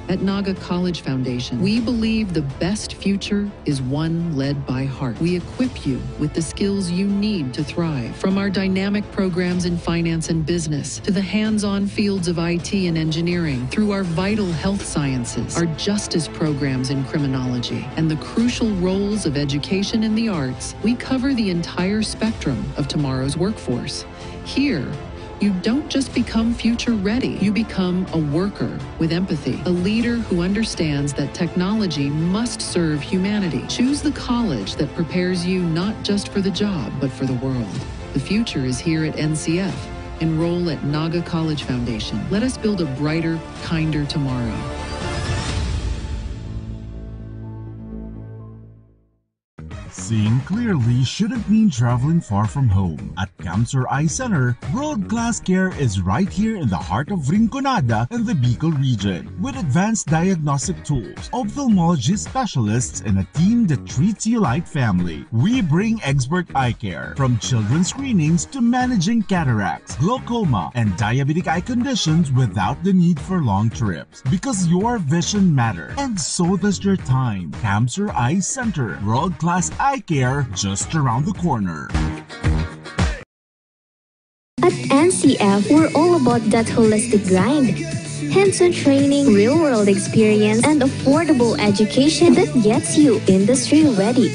Speaker 6: At Naga College Foundation, we believe the best future is one led by heart. We equip you with the skills you need to thrive. From our dynamic programs in finance and business, to the hands-on fields of IT and engineering, through our vital health sciences, our justice programs in criminology, and the crucial roles of education in the arts, we cover the entire spectrum of tomorrow's workforce. Here, you don't just become future ready, you become a worker with empathy, a leader who understands that technology must serve humanity. Choose the college that prepares you not just for the job, but for the world. The future is here at NCF. Enroll at Naga College Foundation. Let us build a brighter, kinder tomorrow.
Speaker 1: Seeing clearly shouldn't mean traveling far from home. At Camsur Eye Center, world-class care is right here in the heart of Rinconada and the Bicol region. With advanced diagnostic tools, ophthalmology specialists, and a team that treats you like family, we bring expert eye care. From children's screenings to managing cataracts, glaucoma, and diabetic eye conditions without the need for long trips. Because your vision matters, and so does your time. Camsur Eye Center, world-class eye care just around the corner.
Speaker 7: At NCF, we're all about that holistic grind. Hands-on training, real-world experience, and affordable education that gets you industry-ready.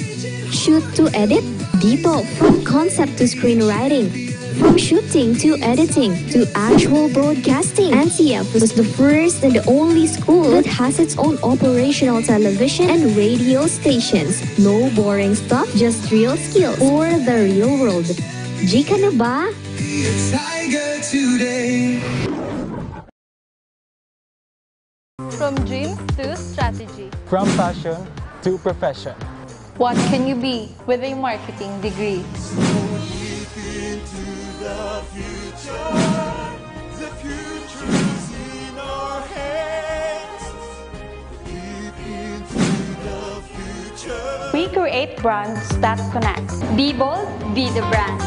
Speaker 7: Shoot to edit, dito from concept to screenwriting. From shooting to editing to actual broadcasting, NCF was the first and the only school that has its own operational television and radio stations. No boring stuff, just real skills for the real world. Jika na ba?
Speaker 5: Tiger today.
Speaker 13: From dreams to strategy.
Speaker 9: From passion to profession.
Speaker 13: What can you be with a marketing degree? We create brands that connect. Be bold, be the brand.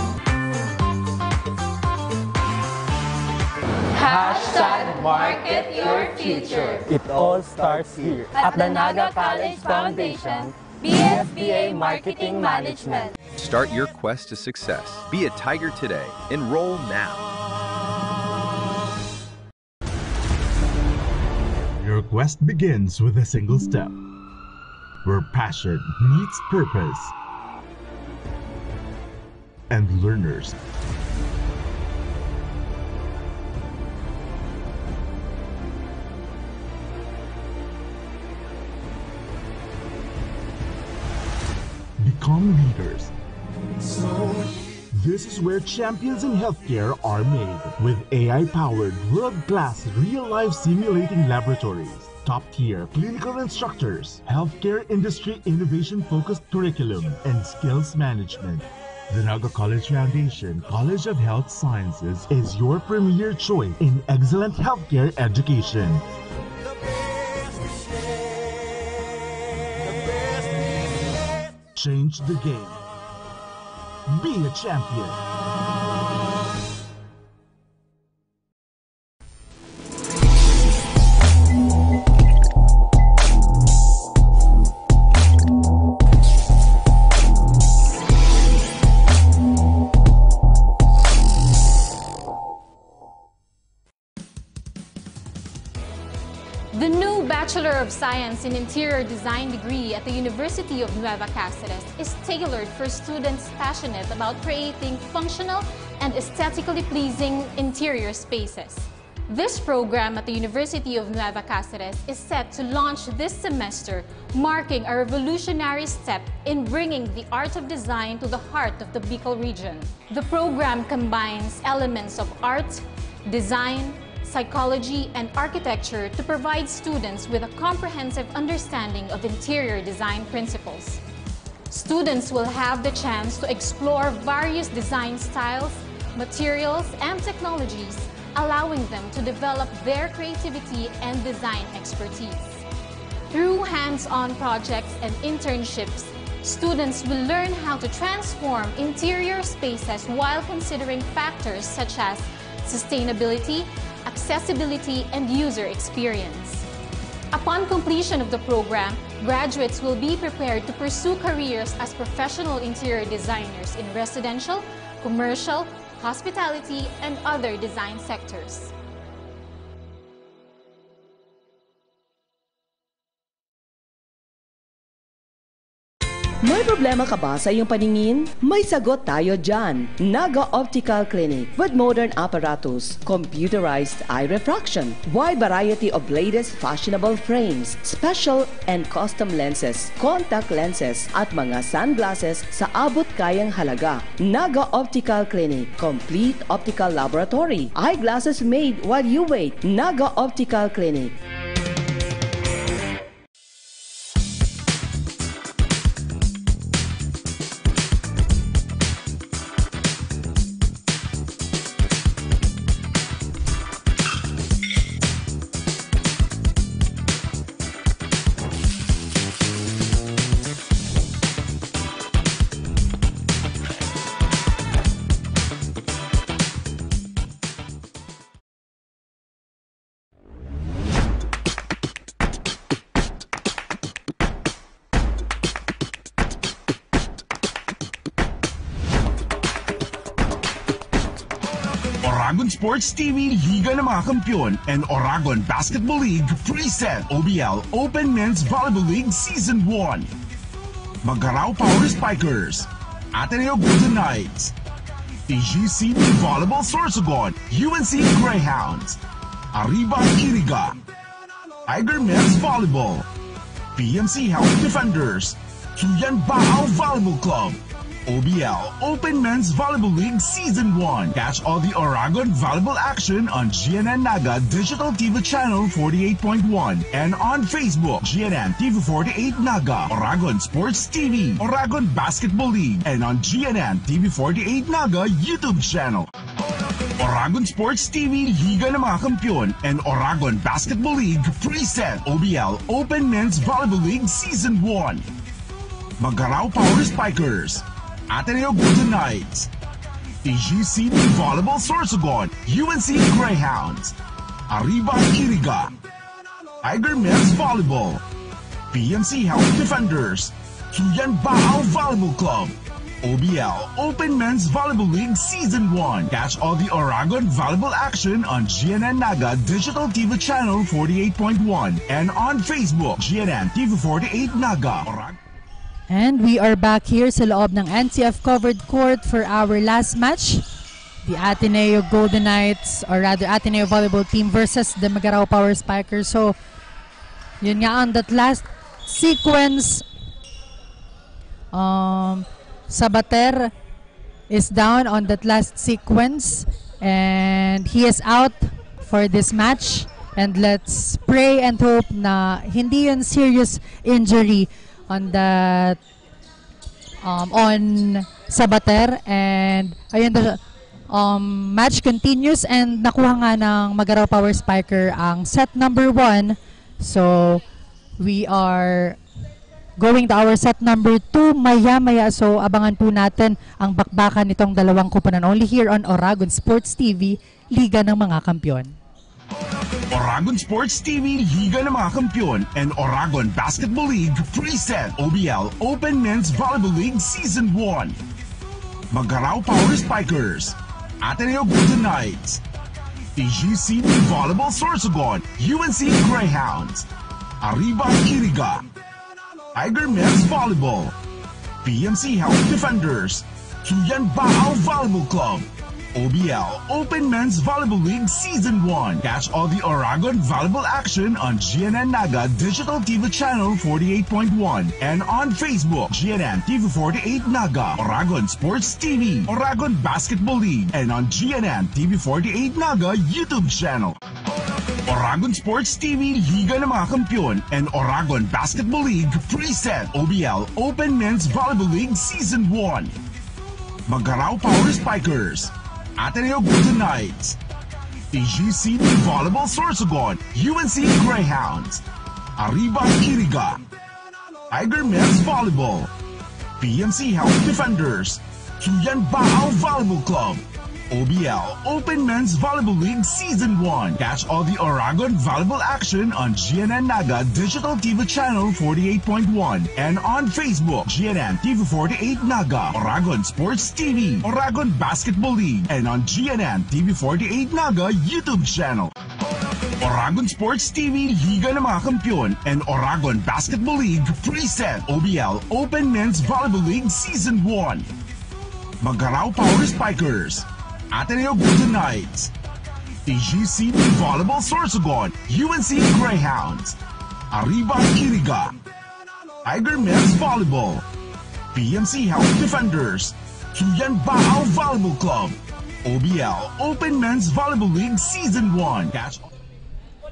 Speaker 8: Hashtag market your future.
Speaker 9: It all starts here
Speaker 8: At the Naga College Foundation, BSBA Marketing Management.
Speaker 10: Start your quest to success. Be a Tiger today. Enroll now.
Speaker 1: Your quest begins with a single step, where passion meets purpose, and learners become leaders. This is where champions in healthcare are made, with AI-powered, world-class, real-life simulating laboratories, top-tier clinical instructors, healthcare industry innovation-focused curriculum, and skills management. The Naga College Foundation College of Health Sciences is your premier choice in excellent healthcare education. Change the game. Be a champion.
Speaker 11: The new Bachelor of Science in Interior Design degree at the University of Nueva Cáceres is tailored for students passionate about creating functional and aesthetically pleasing interior spaces. This program at the University of Nueva Cáceres is set to launch this semester, marking a revolutionary step in bringing the art of design to the heart of the Bicol region. The program combines elements of art, design, psychology, and architecture to provide students with a comprehensive understanding of interior design principles. Students will have the chance to explore various design styles, materials, and technologies, allowing them to develop their creativity and design expertise. Through hands-on projects and internships, students will learn how to transform interior spaces while considering factors such as sustainability, accessibility, and user experience. Upon completion of the program, graduates will be prepared to pursue careers as professional interior designers in residential, commercial, hospitality, and other design sectors.
Speaker 12: May problema ka ba sa iyong paningin? May sagot tayo dyan. Naga Optical Clinic with modern apparatus, computerized eye refraction, wide variety of latest fashionable frames, special and custom lenses, contact lenses, at mga sunglasses sa abot kayang halaga. Naga Optical Clinic, complete optical laboratory, eyeglasses made while you wait. Naga Optical Clinic.
Speaker 1: Oragon Sports TV Liga ng mga Kampiyon and Oragon Basketball League Preset OBL Open Men's Volleyball League Season 1. Magarao Power Spikers, Ateneo Golden Knights, TGCB Volleyball Sorsogon, UNC Greyhounds, Arriba Iriga, Tiger Men's Volleyball, PMC Health Defenders, Tuyan Baal Volleyball Club, OBL Open Men's Volleyball League Season 1. Catch all the Oragon volleyball action on GNN Naga Digital TV Channel 48.1 and on Facebook, GNN TV 48 Naga, Oragon Sports TV, Oragon Basketball League, and on GNN TV 48 Naga YouTube channel. Oragon Sports TV, Liga ng mga Kampiyon, and Oragon Basketball League present OBL Open Men's Volleyball League Season 1. Magarao Power Spikers, Ateneo Golden Knights, TGCB Volleyball Sorsogon, UNC Greyhounds, Arriba Iriga, Tiger Men's Volleyball, PMC Health Defenders, Suyan Baao Volleyball Club, OBL Open Men's Volleyball League Season 1. Catch all the Oragon volleyball action on GNN Naga Digital TV Channel 48.1 and on Facebook, GNN TV 48 Naga.
Speaker 2: And we are back here sa loob ng NCF Covered Court for our last match. The Ateneo Golden Knights, or rather Ateneo Volleyball Team versus the Magarao Power Spikers. So, yun nga on that last sequence, Sabater is down on that last sequence and he is out for this match. And let's pray and hope na hindi yun serious injury on that on Sabater. And ayun, the match continues and nakuha nga ng Magarao Power Spiker ang set number 1. So we are going to our set number 2 maya-maya. So abangan po natin ang bakbakan nitong dalawang koponan only here on Oragon Sports TV, Liga ng mga Kampiyon.
Speaker 1: Oragon Sports TV, Liga ng mga Kampiyon, and Oragon Basketball League present OBL Open Men's Volleyball League Season 1. Magarao Power Spikers, Ateneo Golden Knights, TGCB Volleyball Sorsogon, UNC Greyhounds, Arriba Iriga, Tiger Men's Volleyball, PMC Health Defenders, Suyan Baao Volleyball Club, OBL Open Men's Volleyball League Season 1. Catch all the Oragon volleyball action on GNN Naga Digital TV Channel 48.1 and on Facebook, GNN TV 48 Naga, Oragon Sports TV, Oragon Basketball League, and on GNN TV 48 Naga YouTube channel. Oragon Sports TV, Liga ng mga Kampiyon, and Oragon Basketball League present OBL Open Men's Volleyball League Season 1. Magarao Power Spikers, Ateneo Golden Knights, TGCB Volleyball Sorsogon, UNC Greyhounds, Arriba Iriga, Tiger Men's Volleyball, PMC Health Defenders, Suyan Baao Volleyball Club, OBL Open Men's Volleyball League Season 1. Catch all the Oragon volleyball action on GNN Naga Digital TV Channel 48.1 and on Facebook, GNN TV 48 Naga, Oragon Sports TV, Oragon Basketball League, and on GNN TV 48 Naga YouTube channel. Oragon Sports TV, Liga ng mga Kampiyon, and Oragon Basketball League present OBL Open Men's Volleyball League Season 1. Magarao Power Spikers, Ateneo Golden Knights, TGCB Volleyball Sorsogon, UNC Greyhounds, Arriba Iriga, Tiger Men's Volleyball, PMC Health Defenders, Suyan Baao Volleyball Club, OBL Open Men's Volleyball League Season 1.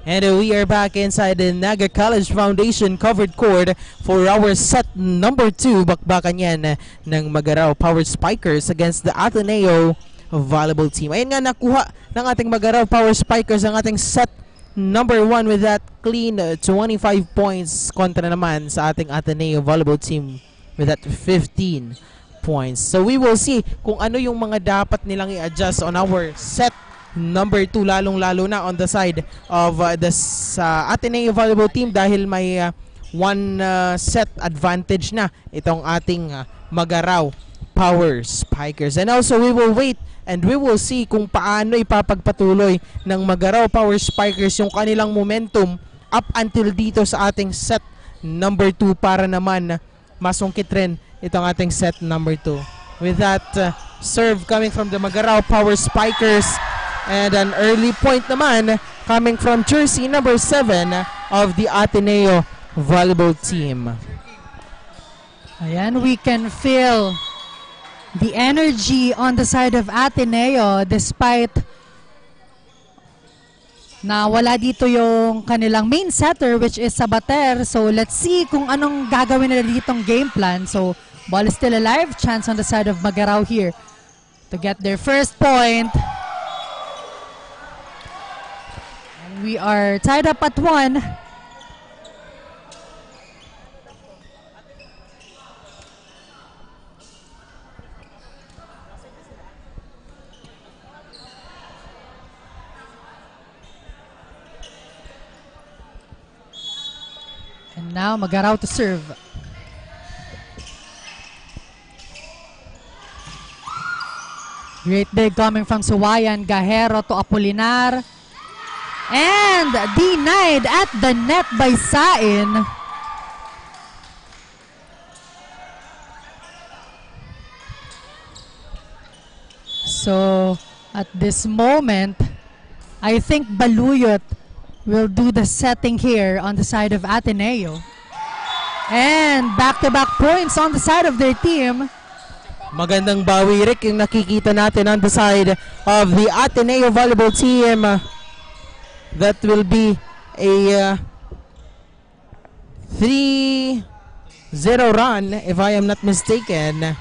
Speaker 3: And we are back inside the Naga College Foundation Covered Court for our set number 2. Bakbakan yan ng Magarao Power Spikers against the Ateneo Volleyball Team. Ayun nga, nakuha ng ating Magarao Power Spikers ang ating set number 1 with that clean 25 points kontra naman sa ating Ateneo Volleyball Team with that 15 points. So we will see kung ano yung mga dapat nilang i-adjust on our set number 2, lalong-lalo na on the side of the Ateneo Volleyball Team dahil may one set advantage na itong ating Magarao Power Spikers. And also we will wait and we will see kung paano ipapagpatuloy ng Magarao Power Spikers yung kanilang momentum up until dito sa ating set number 2 para naman masungkit rin itong ating set number 2. With that serve coming from the Magarao Power Spikers and an early point naman coming from jersey number 7 of the Ateneo Volleyball Team.
Speaker 2: Ayan, we can feel The energy on the side of Ateneo despite na wala dito yung kanilang main setter which is Sabater. So let's see kung anong gagawin nila ditong game plan. So ball is still alive. Chance on the side of Magarao here to get their first point. And we are tied up at 1. And now Magarao to serve. Great dig coming from Suwayan. Gahero to Apolinar. And denied at the net by Sain. So at this moment, I think Baluyot will do the setting here on the side of Ateneo. And back-to-back points on the side of their team.
Speaker 3: Magandang bawi, Rick, yung nakikita natin on the side of the Ateneo volleyball team. That will be a 3-0 run, if I am not mistaken.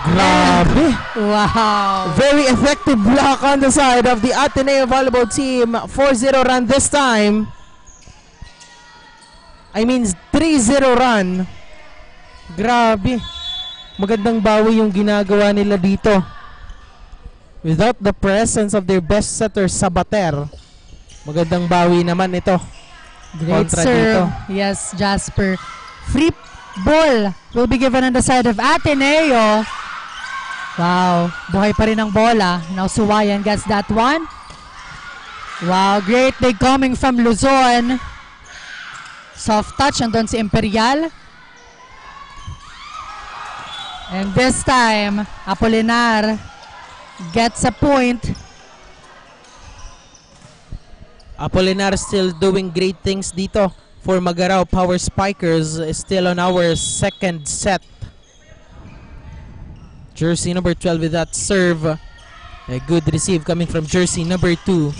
Speaker 3: Grabe!
Speaker 2: Wow!
Speaker 3: Very effective block on the side of the Ateneo volleyball team. 4-0 run this time. I mean 3-0 run. Grabe. Magandang bawi yung ginagawa nila dito. Without the presence of their best setter, Sabater. Magandang bawi naman ito.
Speaker 2: Great
Speaker 3: kontra
Speaker 2: serve.
Speaker 3: Dito.
Speaker 2: Yes, Jasper. Free ball will be given on the side of Ateneo. Wow, buhay pa rin ang bola. Now Suwayan gets that one. Wow, great dig coming from Luzon. Soft touch, andun si Imperial. And this time, Apolinar gets a point.
Speaker 3: Apolinar still doing great things dito for Magarao Power Spikers. Still on our second set. Jersey number 12 with that serve. A good receive coming from jersey number 2.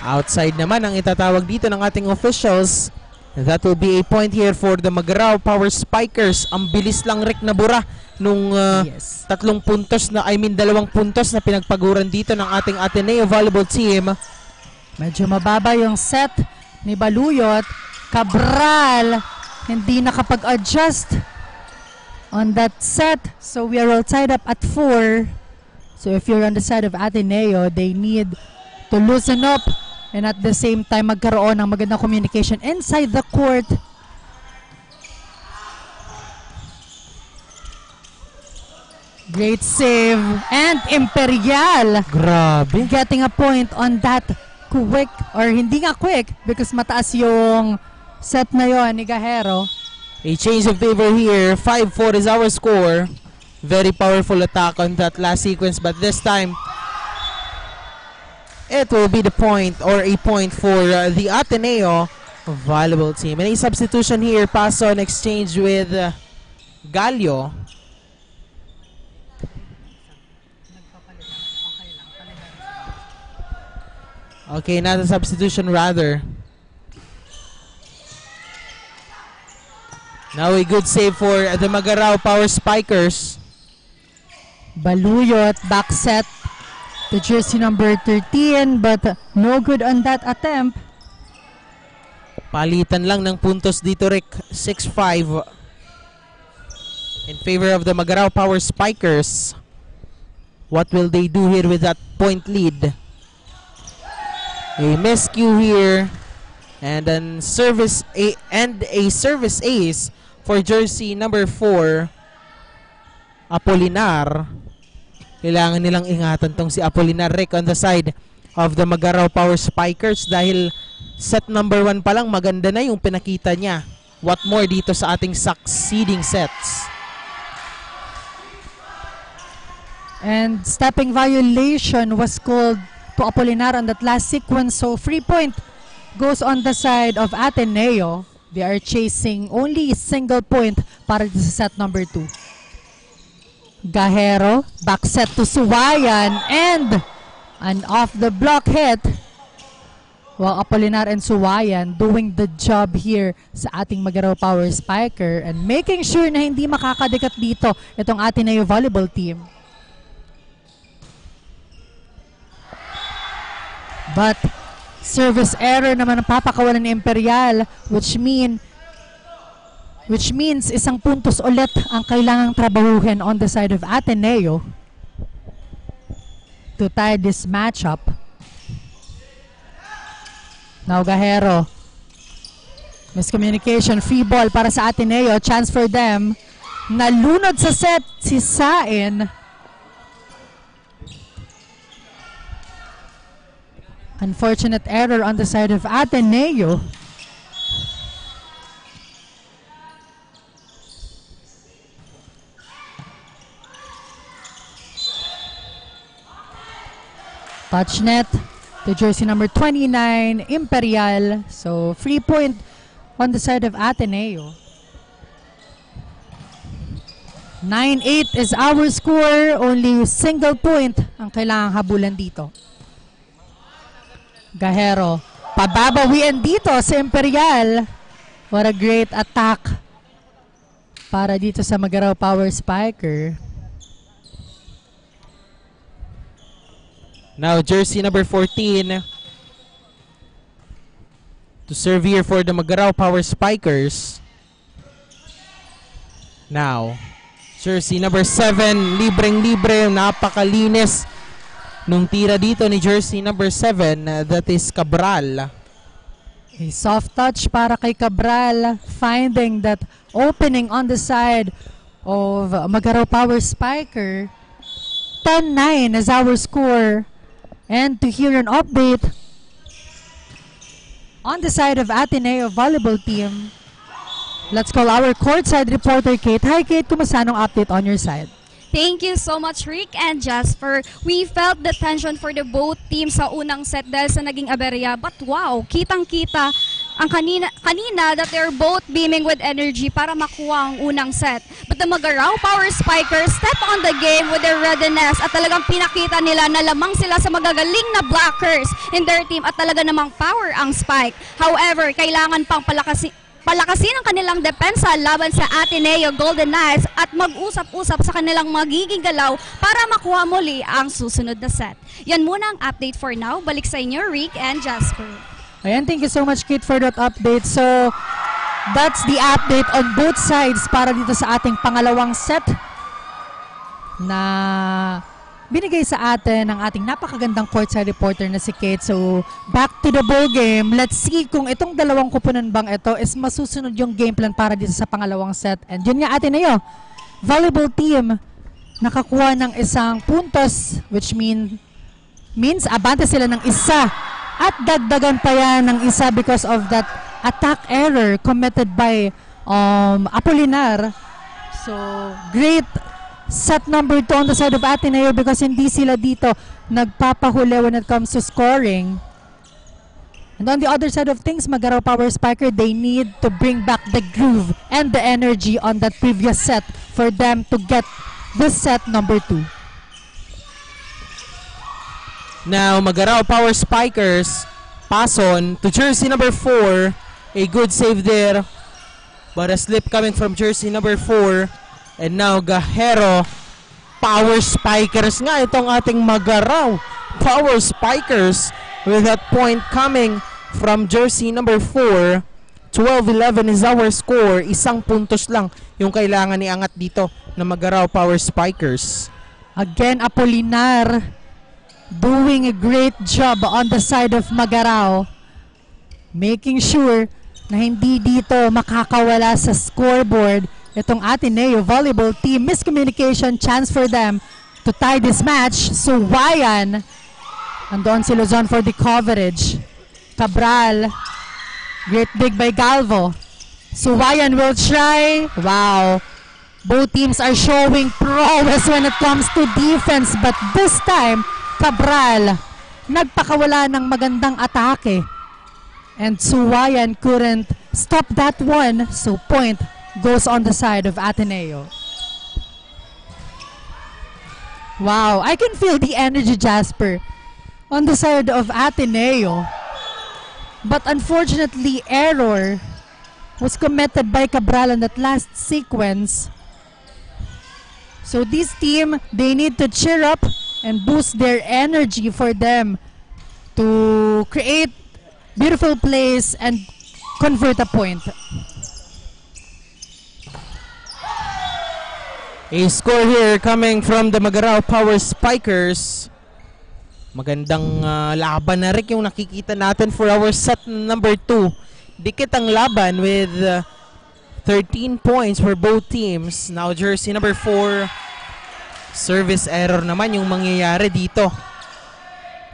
Speaker 3: Outside naman ang itatawag dito ng ating officials. That will be a point here for the Magarao Power Spikers. Ang bilis lang, Rick, na bura nung 2 puntos na, 2 puntos na pinagpaguran dito ng ating Ateneo volleyball team.
Speaker 2: Medyo mababa yung set ni Baluyot. Cabral hindi nakapag-adjust on that set. So we are all tied up at 4. So if you're on the side of Ateneo, they need to loosen up and at the same time magkaroon ng magandang communication inside the court. Great save. And Imperial.
Speaker 3: Grabe.
Speaker 2: Getting a point on that quick, or hindi nga quick because mataas yung set na yon ni Gahero.
Speaker 3: A change of favor here. 5-4 is our score. Very powerful attack on that last sequence, but this time it will be the point or a point for the Ateneo volleyball team. And a substitution here. Paso on exchange with Galio. Okay, not a substitution rather. Now a good save for the Magarao Power Spikers.
Speaker 2: Baluyot back set to jersey number 13 but no good on that attempt.
Speaker 3: Palitan lang ng puntos dito, Rick. 6-5 in favor of the Magarao Power Spikers. What will they do here with that point lead? A miscue here and then service a service ace for jersey number 4 Apolinar. Kailangan nilang ingatan tong si Apolinar, Rick, on the side of the Magarao Power Spikers dahil set number 1 pa lang maganda na yung pinakita niya. What more dito sa ating succeeding sets?
Speaker 2: And stepping violation was called to Apolinar on that last sequence, so free point goes on the side of Ateneo. They are chasing only a single point para sa set number 2. Gahero, back set to Suwayan, and an off-the-block hit. Well, Apolinar and Suwayan doing the job here sa ating Magaraw Power Spiker and making sure na hindi makakadikat dito itong Ateneo volleyball team. But service error naman ang papakawalan ni Imperial, which means isang puntos ulit ang kailangang trabahuhin on the side of Ateneo to tie this matchup. Now Gahero, miscommunication, free ball para sa Ateneo, chance for them. Nalunod sa set si Sain. Unfortunate error on the side of Ateneo. Touch net to jersey number 29, Imperial. So, free point on the side of Ateneo. 9-8 is our score. Only single point ang kailangang habulan dito. Gahero, pababawian dito sa Imperial. What a great attack para dito sa Magaraw Power Spiker.
Speaker 3: Now, jersey number 14 to serve here for the Magaraw Power Spikers. Now, jersey number 7, libreng-libre, napakalinis nung tira dito ni jersey number 7, that is Cabral.
Speaker 2: A soft touch para kay Cabral, finding that opening on the side of Magaraw Power Spiker. 10-9 is our score. And to hear an update on the side of Ateneo volleyball team, let's call our courtside reporter Kate. Hi Kate, kumusta anong update on your side?
Speaker 14: Thank you so much, Rick and Jasper. We felt the tension for the both teams sa unang set dahil sa naging aberya. But wow, kitang-kita ang kanina that they're both beaming with energy para makuha ang unang set. But the Magaraw Power Spikers step on the game with their readiness at talagang pinakita nila na lamang sila sa magagaling na blockers in their team at talaga namang power ang spike. However, kailangan pang palakasin ang kanilang depensa laban sa Ateneo Golden Knights at mag-usap-usap sa kanilang magiging galaw para makuha muli ang susunod na set. Yan muna ang update for now. Balik sa inyo, Rick and Jasper.
Speaker 2: Ayan, thank you so much Kate for that update. So, that's the update on both sides para dito sa ating pangalawang set na binigay sa atin ng ating napakagandang courtside reporter na si Kate. So, back to the ball game. Let's see kung itong dalawang kupunan bang ito is masusunod yung game plan para dito sa pangalawang set. And yun nga Ateneo, volleyball team, nakakuha ng isang puntos, which means abante sila ng isa. At dagdagan pa yan ng isa because of that attack error committed by Apolinar. So, great set number 2 on the side of Ateneo because hindi sila dito nagpapahuli when it comes to scoring. And on the other side of things, Magaraw Power Spiker, they need to bring back the groove and the energy on that previous set for them to get this set number 2.
Speaker 3: Now, Magaraw Power Spikers pass on to jersey number 4. A good save there, but a slip coming from jersey number 4. And now, Gahero Power Spikers nga itong ating Magaraw Power Spikers with that point coming from jersey number 4. 12-11 is our score. Isang puntos lang yung kailangan iangat dito na Magaraw Power Spikers.
Speaker 2: Again, Apolinar doing a great job on the side of Magaraw, making sure na hindi dito makakawala sa scoreboard itong Ateneo volleyball team. Miscommunication, chance for them to tie this match. Suwayan, andoon si Luzon for the coverage. Cabral, great dig by Galvo. Suwayan will try. Wow, both teams are showing prowess when it comes to defense, but this time Cabral nagpakawala ng magandang atake And Suwayan couldn't stop that one, so point goes on the side of Ateneo. Wow, I can feel the energy, Jasper, on the side of Ateneo. But unfortunately, error was committed by Cabral in that last sequence. So this team, they need to cheer up and boost their energy for them to create beautiful plays and convert a point.
Speaker 3: A score here coming from the Magarao Power Spikers. Magandang laban na rin yung nakikita natin for our set number 2. Dikit ang laban with 13 points for both teams. Now jersey number 4. Service error naman yung mangyayari dito.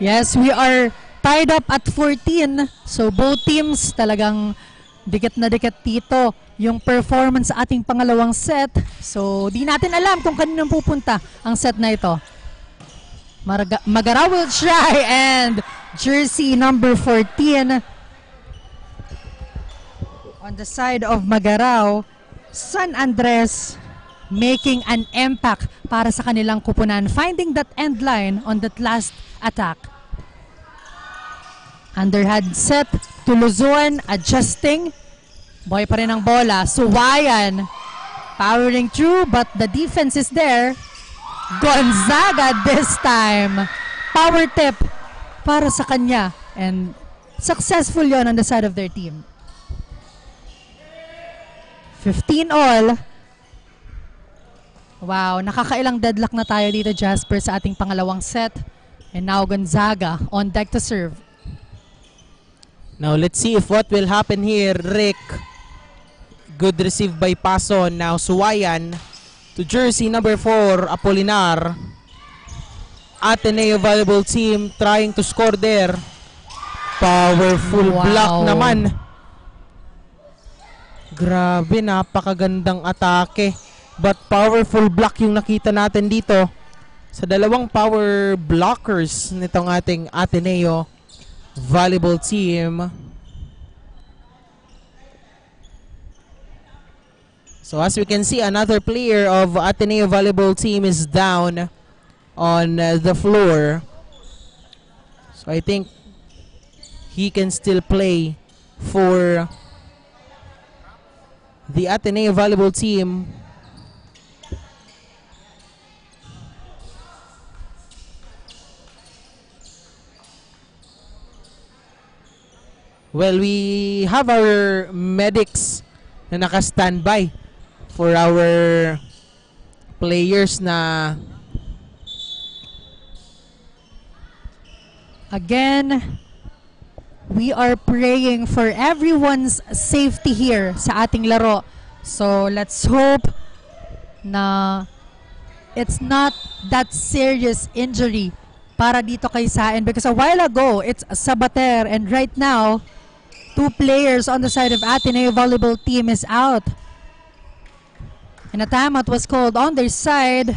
Speaker 2: Yes, we are tied up at 14. So both teams talagang dikit na dikit dito yung performance sa ating pangalawang set. So di natin alam kung kaninong pupunta ang set na ito. Magarao will try, and jersey number 14 on the side of Magarao, San Andres making an impact para sa kanilang kupunan, finding that end line on that last attack. Underhand set to Luzon, adjusting. Boy pa rin ang bola. Suwayan powering through, but the defense is there. Gonzaga this time. Power tip para sa kanya. And successful yon on the side of their team. 15 all. Wow, nakakailang deadlock na tayo dito, Jasper, sa ating pangalawang set. And now Gonzaga on deck to serve.
Speaker 3: Now let's see if what will happen here. Rick, good receive by Pason. Now Suwayan to jersey number 4, Apolinar. Ateneo volleyball team trying to score there. Powerful block naman. Grabe, napakagandang atake. But powerful block yung nakita natin dito sa dalawang power blockers nitong ating Ateneo volleyball team. So as we can see, another player of Ateneo volleyball team is down on the floor. So I think he can still play for the Ateneo volleyball team. Well, we have our medics na naka-standby for our players na
Speaker 2: again, we are praying for everyone's safety here sa ating laro. So let's hope na it's not that serious injury para dito kay Sain, because a while ago it's Sabater, and right now 2 players on the side of Ateneo volleyball team is out. And a timeout was called on their side.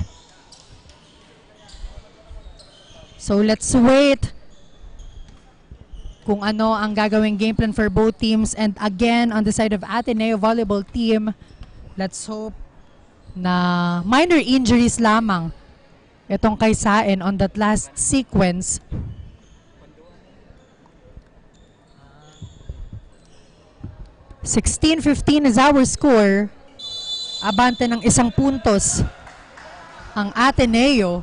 Speaker 2: So let's wait kung ano ang gagawing game plan for both teams. And again, on the side of Ateneo volleyball team, let's hope na minor injuries lamang itong kay Sain on that last sequence. (16-15) is our score. Abante ng 1 puntos ang Ateneo.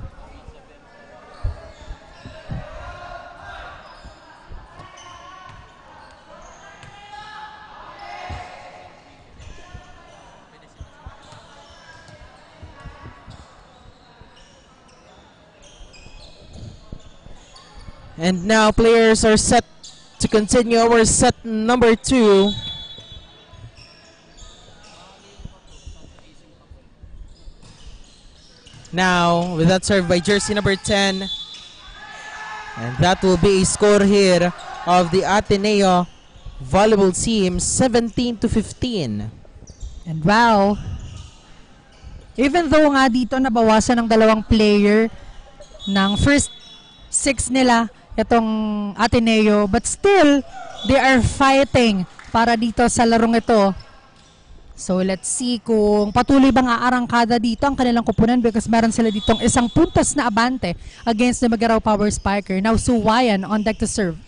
Speaker 3: And now players are set to continue our set number 2. Now, with that serve by jersey number 10. And that will be a score here of the Ateneo volleyball team, 17-15.
Speaker 2: And wow, even though nga dito nabawasan ng 2 player ng first 6 nila, itong Ateneo, but still they are fighting para dito sa larong ito. So let's see kung patuloy bang aarangkada dito ang kanilang kupunan because meron sila ditong isang puntos na abante against the Magaraw Power Spiker. Now Suwayan on deck to serve.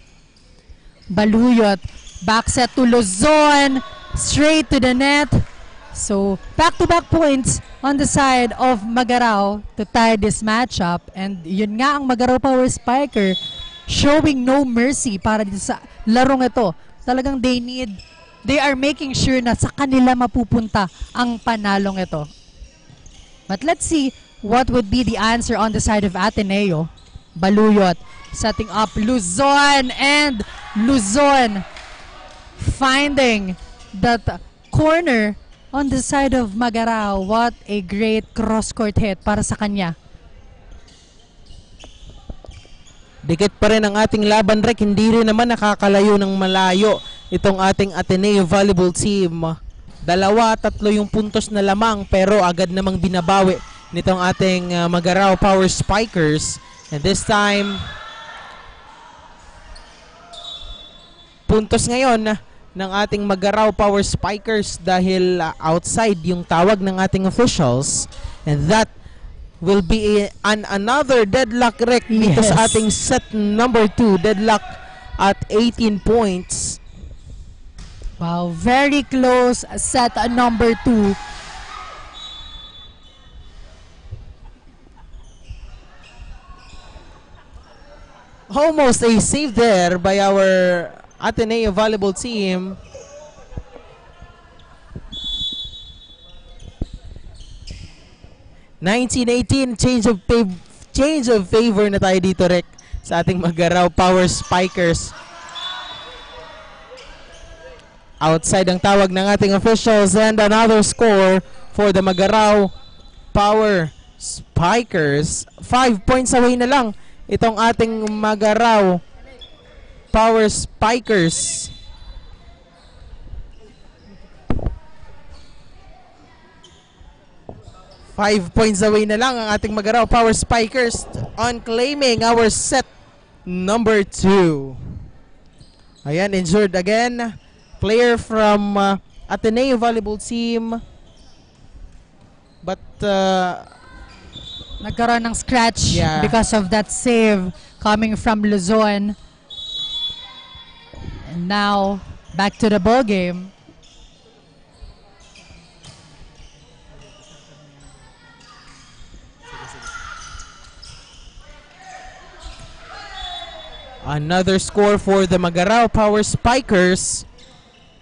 Speaker 2: Baluyot, back set to Luzon, straight to the net. So back-to-back points on the side of Magaraw to tie this matchup. And yun nga ang Magaraw Power Spiker showing no mercy para dito sa larong ito. Talagang they are making sure na sa kanila mapupunta ang panalong ito. But let's see what would be the answer on the side of Ateneo. Baluyot setting up Luzon, and Luzon finding that corner on the side of Magaraw. What a great cross-court hit para sa kanya.
Speaker 3: Dikit pa rin ang ating laban, Rek. Hindi rin naman nakakalayo ng malayo itong ating Ateneo Volleyball Team. 2-3 yung puntos na lamang pero agad namang binabawi nitong ating Magaraw Power Spikers. And this time, puntos ngayon ng ating Magaraw Power Spikers dahil outside yung tawag ng ating officials. And that will be another deadlock, Rek, dito sa ating set number 2. Deadlock at 18 points.
Speaker 2: Wow, very close set number 2.
Speaker 3: Almost a save there by our Ateneo Volleyball Team. Change of favor na tayo dito, Rek, sa ating Magaraw Power Spikers. Outside ang tawag ng ating officials, and another score for the Magaraw Power Spikers. 5 points away na lang itong ating Magaraw Power Spikers. Five points away na lang ang ating Magaraw Power Spikers on claiming our set number 2. Ayan, injured again. Player from Ateneo Volleyball Team. But
Speaker 2: nagkaroon ng scratch because of that save coming from Luzon. And now, back to the ball game.
Speaker 3: Another score for the Magaraw Power Spikers.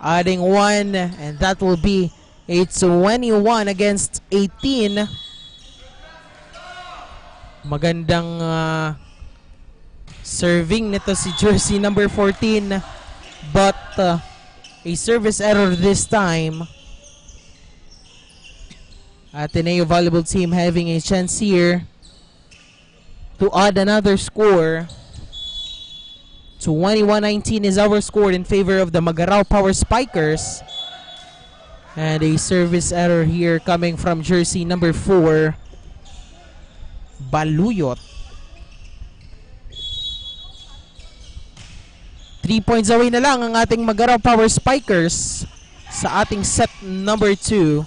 Speaker 3: Adding 1, and that will be a 21 against 18. Magandang serving nito si jersey number 14. But a service error this time. Ateneo Volleyball Team having a chance here to add another score. 21-19 is our score in favor of the Magaraw Power Spikers. And a service error here coming from jersey number 4, Baluyot. 3 points away na lang ang ating Magaraw Power Spikers sa ating set number 2.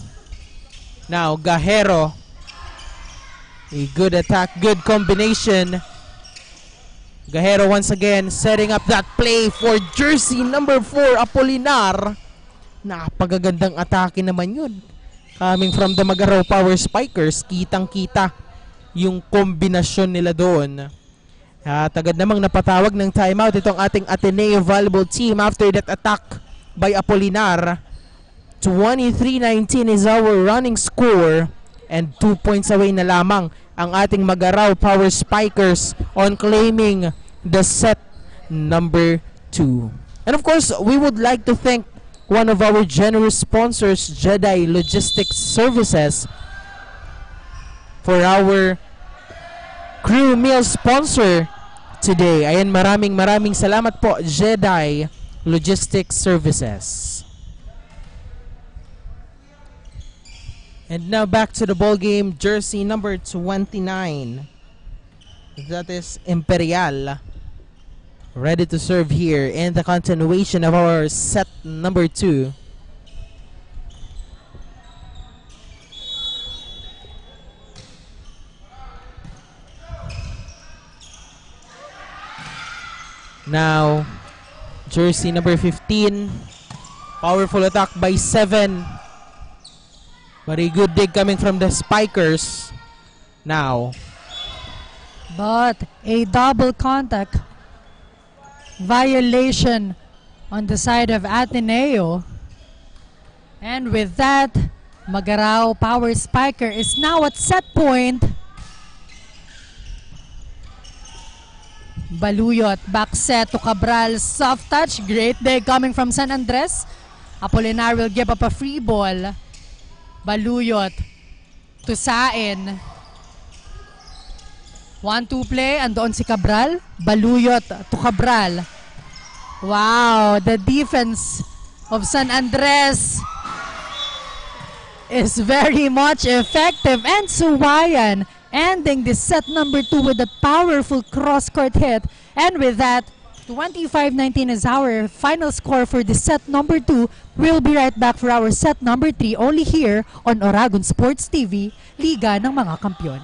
Speaker 3: Now, Gahero. A good attack, good combination. Gahero once again setting up that play for jersey number 4, Apolinar. Napakagandang atake naman yun. Coming from the Magaraw Power Spikers, kitang-kita yung kombinasyon nila doon. At agad namang napatawag ng timeout itong ating Ateneo Volleyball Team after that attack by Apolinar. 23-19 is our running score, and 2 points away na lamang ang ating Magaraw Power Spikers on claiming the set number 2. And of course, we would like to thank one of our generous sponsors, Jedi Logistics Services, for our crew meal sponsor today. Ayan, maraming salamat po, Jedi Logistics Services. And now back to the ball game, jersey number 29. That is Imperial. ready to serve here in the continuation of our set number 2. Now, jersey number 15. Powerful attack by 7. Very good dig coming from the Spikers. Now,
Speaker 2: but a double contact violation on the side of Ateneo. And with that, Magarao Power Spiker is now at set point. Baluyot, back set to Cabral, soft touch, great dig coming from San Andres. Apolinar will give up a free ball. Baluyot to Sain. 1-2 play, andoon si Cabral. Baluyot to Cabral. Wow, the defense of San Andres is very much effective. And Suwayan ending this set number 2 with a powerful cross-court hit. And with that, 25-19 is our final score for the set number 2. We'll be right back for our set number 3 only here on Oragon Sports TV, Liga ng mga Kampiyon.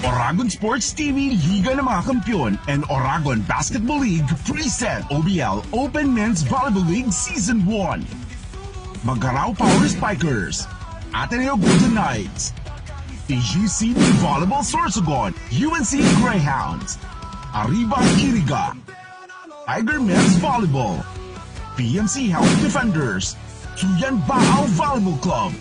Speaker 1: Oragon Sports TV, Liga ng mga Kampiyon, and Oragon Basketball League present OBL Open Men's Volleyball League Season 1. Magarao Power Spikers, Ateneo Golden Knights, TGC Volleyball Sorsogon, UNC Greyhounds, Arriba Iriga, Tiger Men's Volleyball, PMC Health Defenders, Tuyan Baal Volleyball Club,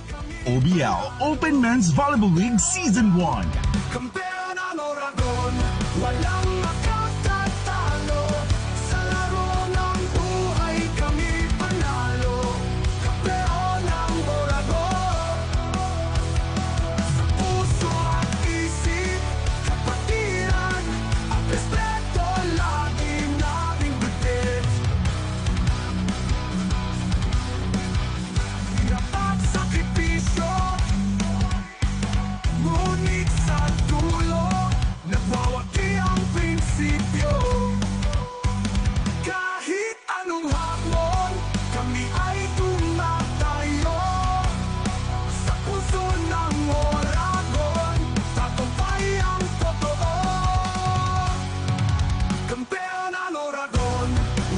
Speaker 1: OBL Open Men's Volleyball League Season 1.
Speaker 5: Kampeon ang Oragon, walang makatatalo. Sa laro ng buhay kami panalo. Kampeon ang Oragon. Sa puso at isip, kapatiran, at respeto lagi naming bitbit. Hirap at sakripisyo, ngunit sa dulo, nagwawagi ang prinsipyo. Kahit anong hamon, kami ay tumatayo. Sa puso ng Oragon, tatampay ang totoo. Kampeon ang Oragon,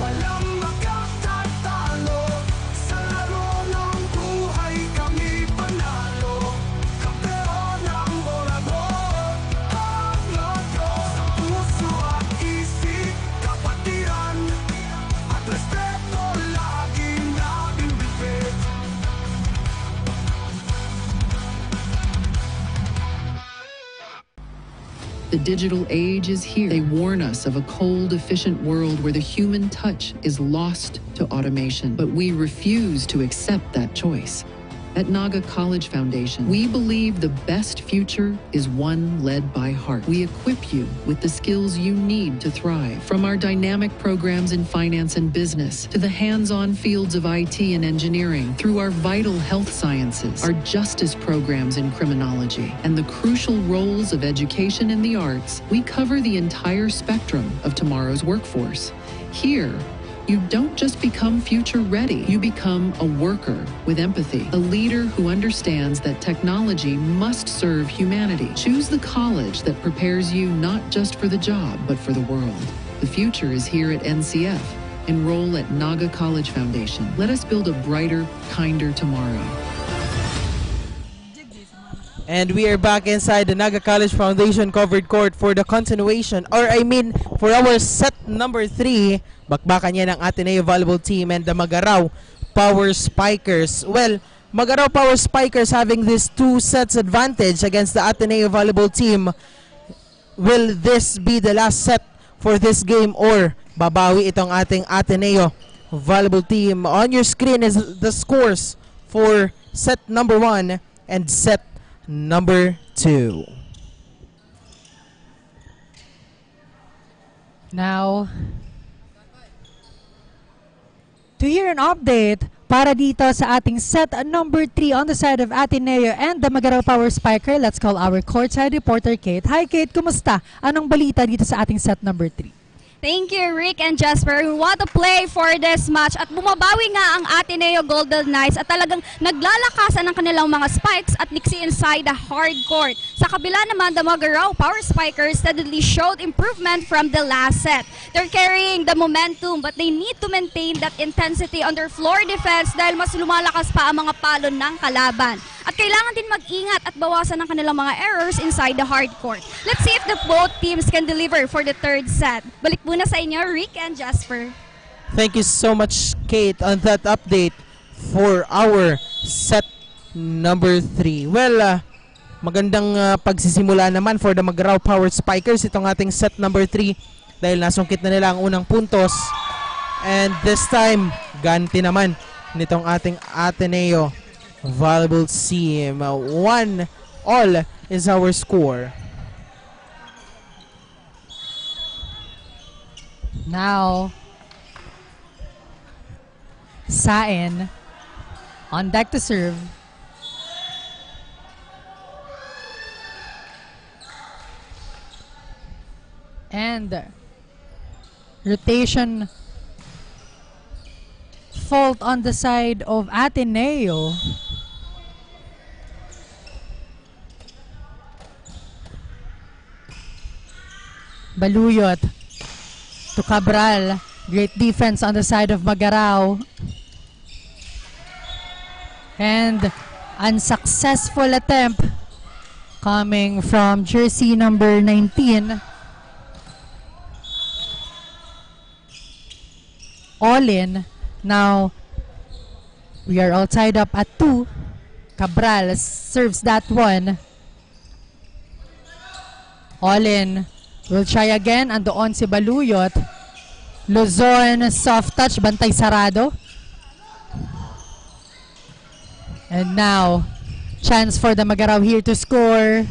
Speaker 5: walang makatatalo. Sa laro ng buhay kami panalo. Kampeon ang Oragon, ang logo. Sa puso at isip, kapatiran, at respeto lagi namin bitbit.
Speaker 6: The digital age is here. They warn us of a cold, efficient world where the human touch is lost to automation. But we refuse to accept that choice. At Naga College Foundation, we believe the best future is one led by heart. We equip you with the skills you need to thrive. From our dynamic programs in finance and business to the hands-on fields of IT and engineering, through our vital health sciences, our justice programs in criminology, and the crucial roles of education in the arts, we cover the entire spectrum of tomorrow's workforce. Here, you don't just become future ready, you become a worker with empathy, a leader who understands that technology must serve humanity. Choose the college that prepares you not just for the job, but for the world. The future is here at NCF. Enroll at Naga College Foundation. Let us build a brighter, kinder tomorrow.
Speaker 3: and we are back inside the Naga College Foundation covered court for the continuation, or I mean, for our set number 3. Bakbakan yan ng Ateneo Volleyball Team and the Magarao Power Spikers. Well, Magarao Power Spikers having this 2 sets advantage against the Ateneo Volleyball Team. Will this be the last set for this game or babawi itong ating Ateneo Volleyball Team? On your screen is the scores for set number 1 and set number 2.
Speaker 2: Now, to hear an update para dito sa ating set number 3 on the side of Ateneo and the Magarao Power Spiker. Let's call our courtside reporter, Kate. Hi, Kate. Kumusta? Anong balita dito sa ating set number 3?
Speaker 14: Thank you, Rick and Jasper. What a play for this match. At bumabawi nga ang Ateneo Golden Knights at talagang naglalakasan ng kanilang mga spikes at niksi inside the hard court. Sa kabila naman, the Magarao Power Spikers steadily showed improvement from the last set. They're carrying the momentum but they need to maintain that intensity on their floor defense dahil mas lumalakas pa ang mga palon ng kalaban. At kailangan din mag-ingat at bawasan ng kanilang mga errors inside the hard court. Let's see if the both teams can deliver for the third set. Balik muna sa inyo, Rick and Jasper.
Speaker 3: Thank you so much, Kate, on that update for our set number 3. Well, magandang pagsisimula naman for the Magarao Power Spikers itong ating set number 3 dahil nasungkit na nila ang unang puntos. And this time, ganti naman nitong ating Ateneo Volleyball team. 1-all is our score.
Speaker 2: Now, Sain on deck to serve. And rotation fault on the side of Ateneo. Baluyot to Cabral. Great defense on the side of Magarao. And unsuccessful attempt coming from jersey number 19. All in. Now, we are all tied up at 2. Cabral serves that one. All in. We'll try again. Andoon si Baluyot. Luzon, soft touch. Bantay sarado. And now, chance for the Magarao here to score.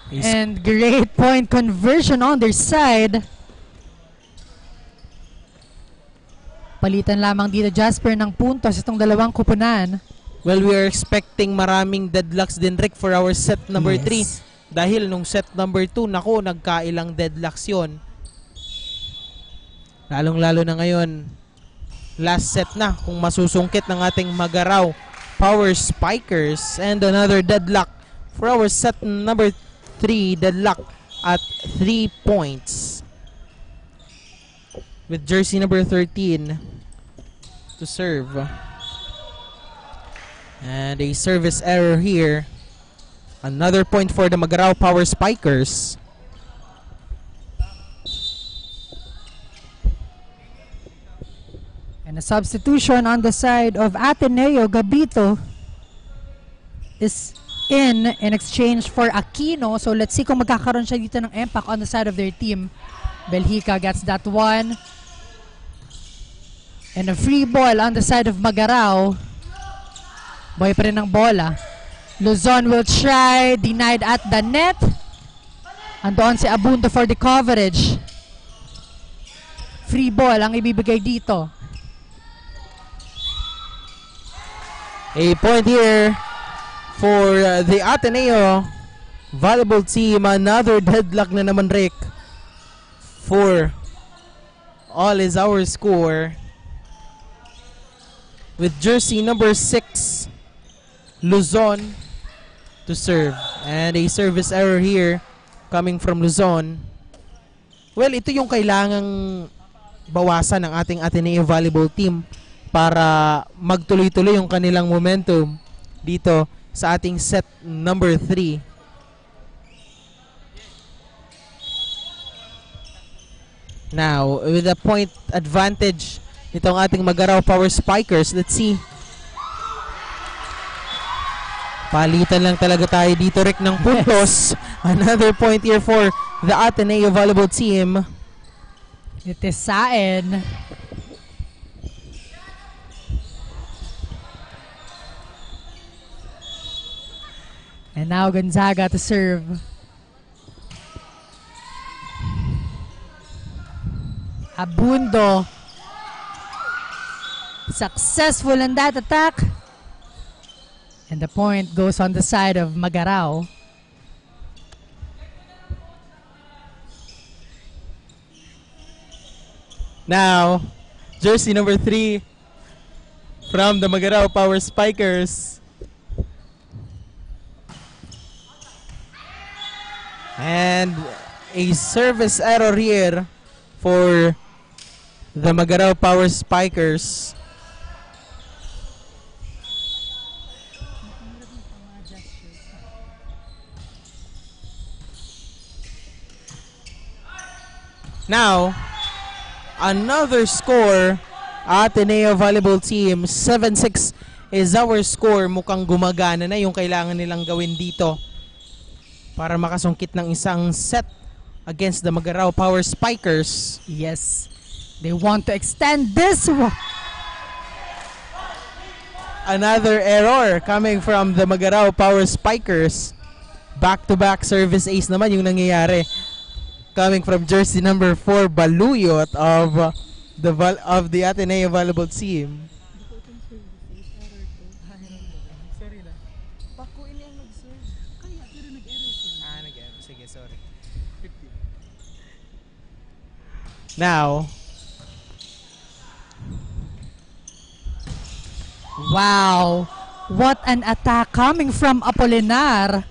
Speaker 2: And great point conversion on their side. Palitan lamang dito, Jasper, ng puntos itong dalawang kupunan.
Speaker 3: Well, we are expecting maraming deadlocks din, Rick, for our set number 3. Dahil nung set number 2, nako, nagkailang deadlocks yun. Lalong-lalo na ngayon, last set na kung masusungkit ng ating Magarao Power Spikers. And another deadlock for our set number 3, deadlock at 3 points. With jersey number 13 to serve. And a service error here. Another point for the Magarao Power Spikers.
Speaker 2: And a substitution on the side of Ateneo. Gabito is in exchange for Aquino. So let's see kung magkakaroon siya dito ng impact on the side of their team. Belhica gets that one. And a free ball on the side of Magarao. Boy pa rin ng bola. Luzon will try. Denied at the net. Andoon si Abundo for the coverage. Free ball ang ibibigay dito.
Speaker 3: A point here for the Ateneo volleyball team. Another deadlock na naman, Rick. 4-all is our score. With jersey number 6, Luzon to serve. And a service error here coming from Luzon. Well, ito yung kailangang bawasan ng ating Ateneo volleyball team para magtuloy-tuloy yung kanilang momentum dito sa ating set number 3. Now, with a point advantage itong ating Magarao Power Spikers, let's see. Palitan lang talaga tayo dito, Rick, ng puntos. Another point here for the Ateneo volleyball team.
Speaker 2: It is Sain. And now Gonzaga to serve. Abundo Successful in that attack. And the point goes on the side of Magarao.
Speaker 3: Now, jersey number 3 from the Magarao Power Spikers. And a service error here for the Magarao Power Spikers. Now, another score. Ateneo Volleyball Team, 7-6 is our score. Mukhang gumagana na yung kailangan nilang gawin dito para makasungkit ng isang set against the Magarao Power Spikers.
Speaker 2: Yes, they want to extend this one.
Speaker 3: Another error coming from the Magarao Power Spikers. Back-to-back service ace naman yung nangyayari. Coming from jersey number 4, Baluyot of the Ateneo Volleyball Team. Now,
Speaker 2: wow, what an attack coming from Apolinar.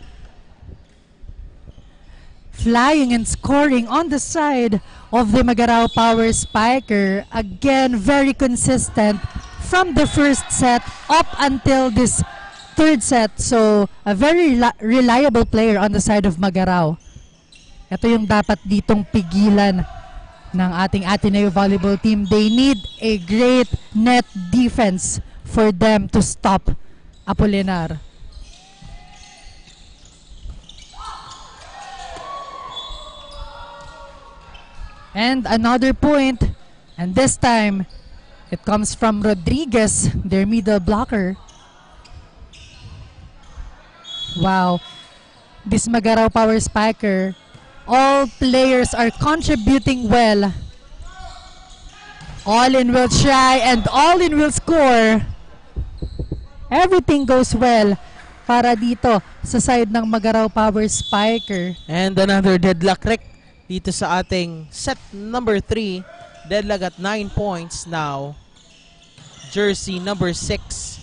Speaker 2: Flying and scoring on the side of the Magarao Power Spiker. Again, very consistent from the first set up until this third set. So, a very reliable player on the side of Magarao. Ito yung dapat ditong pigilan ng ating Ateneo Volleyball Team. They need a great net defense for them to stop Apolinar. And another point, and this time it comes from Rodriguez, their middle blocker. Wow, this Magarao Power Spiker, all players are contributing well. All in will try and all in will score. Everything goes well para dito sa side ng Magarao Power Spiker.
Speaker 3: And another deadlock wreck dito sa ating set number 3. Deadlock at 9 points now. Jersey number 6.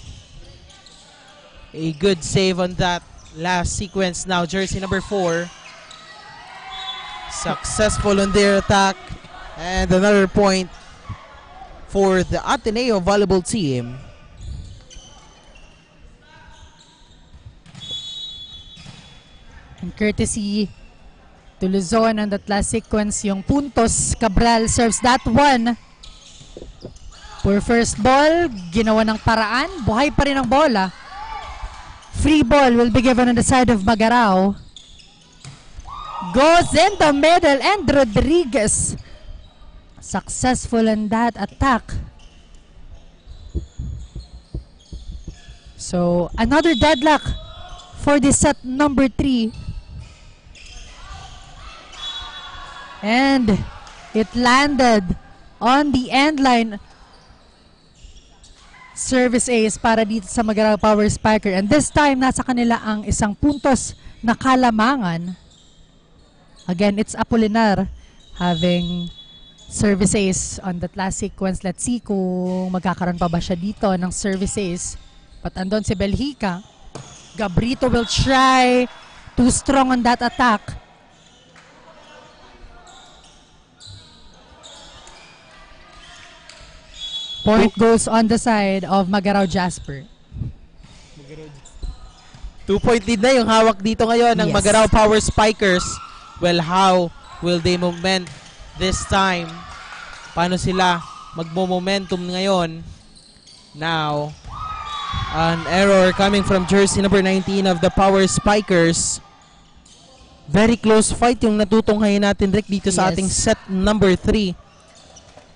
Speaker 3: A good save on that last sequence now. Jersey number 4. Successful on their attack. And another point for the Ateneo Volleyball Team.
Speaker 2: And courtesy to Luzon on that last sequence, yung puntos. Cabral serves that one. For first ball, ginawa ng paraan. Buhay pa rin ang bola. Free ball will be given on the side of Magarao. Goes in the middle and Rodriguez successful in that attack. So, another deadlock for the set number 3. And it landed on the end line. Service ace para dito sa Magarao Power Spiker. And this time, nasa kanila ang isang puntos na kalamangan. Again, it's Apolinar having service ace on that last sequence. Let's see kung magkakaroon pa ba siya dito ng service ace. But andon si Belhica. Gabrito will try. Too strong on that attack. Point goes on the side of Magarao Jasper.
Speaker 3: 2-point lead na yung hawak dito ngayon ng Magarao Power Spikers. Well, how will they moment this time? Paano sila magmo-momentum ngayon? Now, an error coming from jersey number 19 of the Power Spikers. Very close fight yung natutunghayin natin, Rick, dito sa ating set number 3.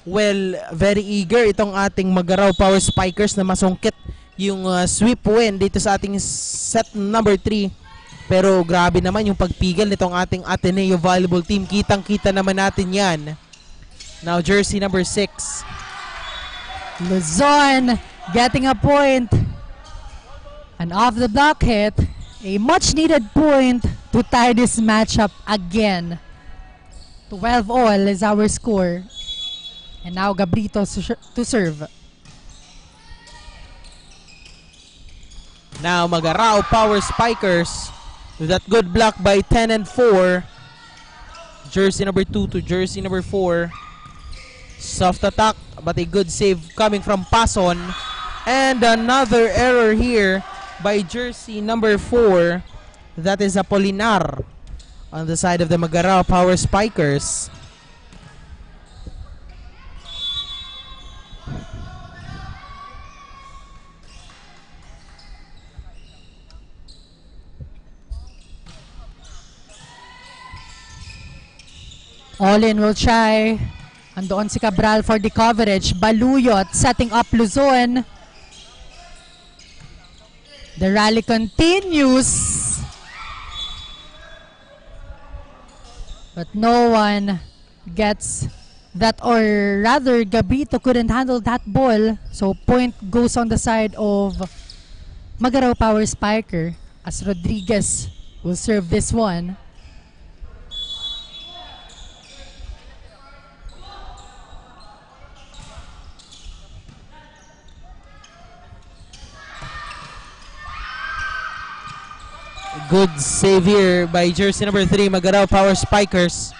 Speaker 3: Well, very eager itong ating Magarao Power Spikers na masungkit yung sweep win dito sa ating set number 3. Pero grabe naman yung pagpigil nitong ating Ateneo Volleyball Team. Kitang-kita naman natin yan. Now, jersey number 6.
Speaker 2: Luzon getting a point. An off the block hit. A much needed point to tie this matchup again. 12-all is our score. And now Gabrito to serve.
Speaker 3: Now Magarao Power Spikers with that good block by 10 and 4. Jersey number 2 to jersey number 4. Soft attack but a good save coming from Pason. And another error here by jersey number 4. That is Apolinar on the side of the Magarao Power Spikers.
Speaker 2: Olin will try. Andoon si Cabral for the coverage. Baluyot setting up Luzon. The rally continues. But no one gets that, or rather Gabrito couldn't handle that ball. So point goes on the side of Magarao Power Spiker as Rodriguez will serve this one.
Speaker 3: Good save here by jersey number 3, Magarao Power Spikers.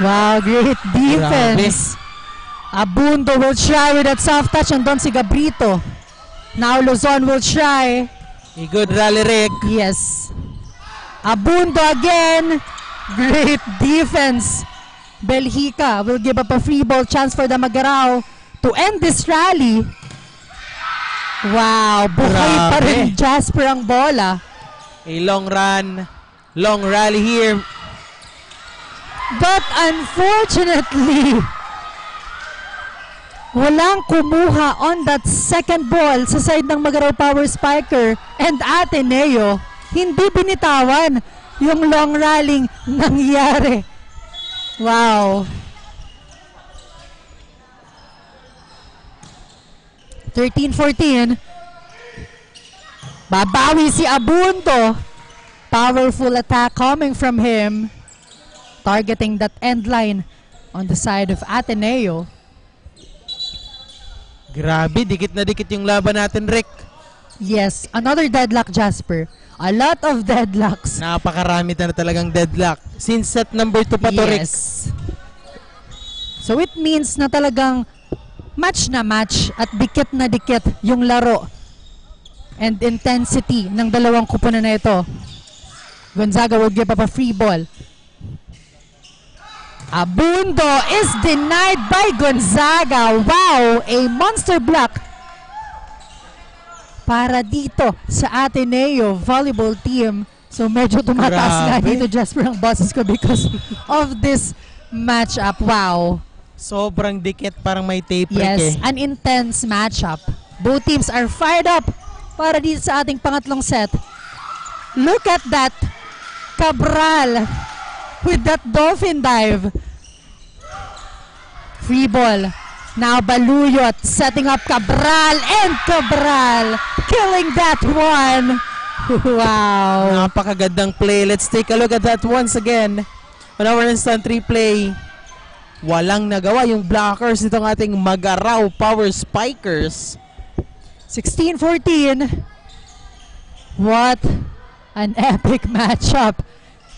Speaker 2: Wow, great defense. Abundo will try with that soft touch and don si Gabrito. Now Luzon will try.
Speaker 3: A good rally rig.
Speaker 2: Yes. Abundo again. Great defense. Belhica will give up a free ball chance for the Magarao to end this rally. Wow, buhay pa rin Jasper ang bola.
Speaker 3: A long run, long rally here.
Speaker 2: But unfortunately, walang kumuha on that second ball sa side ng Magarao Power Spiker and Ateneo. Hindi binitawan yung long rallying nangyari. Wow. 13-14. Babawi si Abundo. Powerful attack coming from him. Targeting that end line on the side of Ateneo.
Speaker 3: Grabe, dikit na dikit yung laban natin, Rick.
Speaker 2: Yes, another deadlock, Jasper. A lot of deadlocks.
Speaker 3: Napakarami na talagang deadlock. Since set number 2 pa to, Rick.
Speaker 2: Yes. So it means na talagang match na match at dikit na dikit yung laro and intensity ng dalawang kupunan na ito. Gonzaga will give up a free ball. Abundo is denied by Gonzaga. Wow! A monster block para dito sa Ateneo volleyball team. So medyo tumataas nga dito Jasper ang bosses ko because of this matchup. Wow!
Speaker 3: Sobrang dikit, parang may tape
Speaker 2: Yes, an intense matchup. Both teams are fired up para dito sa ating pangatlong set. Look at that. Cabral with that dolphin dive. Free ball. Now Baluyot setting up Cabral and Cabral killing that one. Wow.
Speaker 3: Napakagandang play. Let's take a look at that once again. On our instant replay. Walang nagawa yung blockers nitong ating Magarao Power Spikers.
Speaker 2: 16-14. What an epic matchup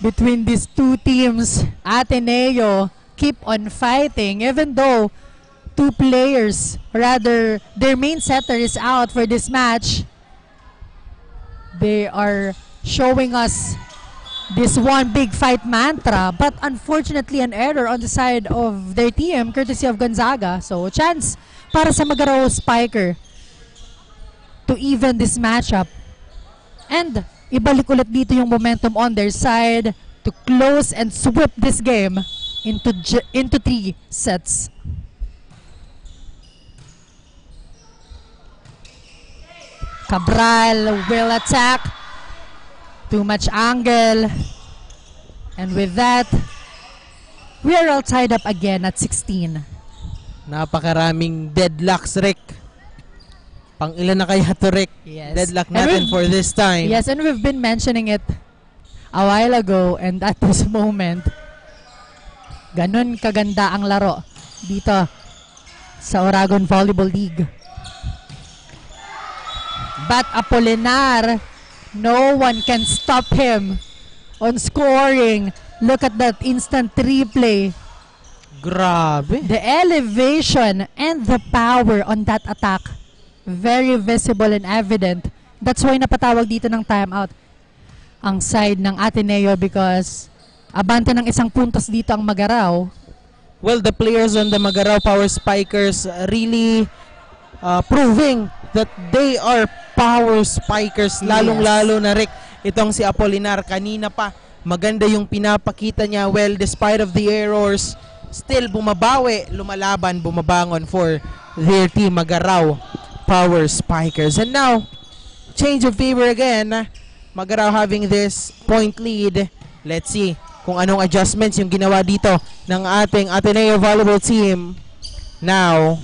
Speaker 2: between these two teams. Ateneo keep on fighting even though two players, rather their main setter is out for this match. They are showing us this one big fight mantra, but unfortunately an error on the side of their team courtesy of Gonzaga. So chance para sa Magarao Spiker to even this matchup and ibalik ulit dito yung momentum on their side to close and sweep this game into 3 sets. Cabral will attack. Too much angle. And with that, we are all tied up again at 16.
Speaker 3: Napakaraming deadlocks, Rick. Pang ilan na kaya to, Rick?
Speaker 2: Yes.
Speaker 3: Deadlock natin for this time.
Speaker 2: Yes, and we've been mentioning it a while ago, and at this moment, ganun kaganda ang laro dito sa Oragon Volleyball League. But Apolinar, no one can stop him on scoring. Look at that instant replay.
Speaker 3: Grabe.
Speaker 2: The elevation and the power on that attack, very visible and evident. That's why napatawag dito ng timeout ang side ng Ateneo because abante ng isang puntos dito ang Magaraw.
Speaker 3: Well, the players on the Magaraw Power Spikers really proving that they are power spikers. Lalong-lalo na, Rick, itong si Apolinar. Kanina pa, maganda yung pinapakita niya. Well, despite of the errors, still bumabawi, lumalaban, bumabangon for their team, Magaraw Power Spikers. And now, change of favor again. Magaraw having this point lead. Let's see kung anong adjustments yung ginawa dito ng ating Ateneo Volleyball team. Now,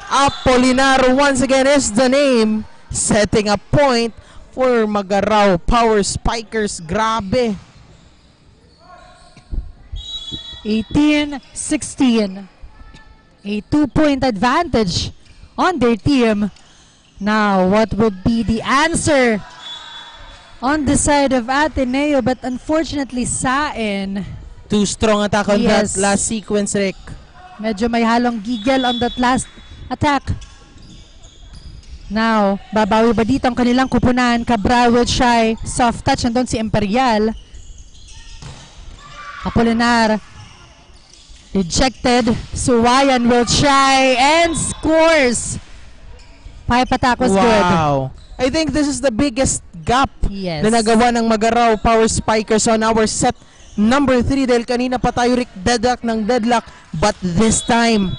Speaker 3: Apolinar once again is the name, setting a point for Magaraw Power Spikers. Grabe.
Speaker 2: 18-16. A 2-point advantage on their team. Now, what would be the answer on the side of Ateneo? But unfortunately, Sain.
Speaker 3: Too strong attack on that last sequence, Rick.
Speaker 2: Medyo may halong giggle on that last attack. Now, babawi ba dito ang kanilang kupunan? Cabral will try. Soft touch. Nandun si Imperial. Apolinar. Rejected. Suwayan will try and scores. Pipe attack was good.
Speaker 3: Wow. I think this is the biggest gap
Speaker 2: Yes.
Speaker 3: na nagawa ng Magaraw Power Spikers on our set number 3 dahil kanina pa tayo, Rick, deadlock ng deadlock, but this time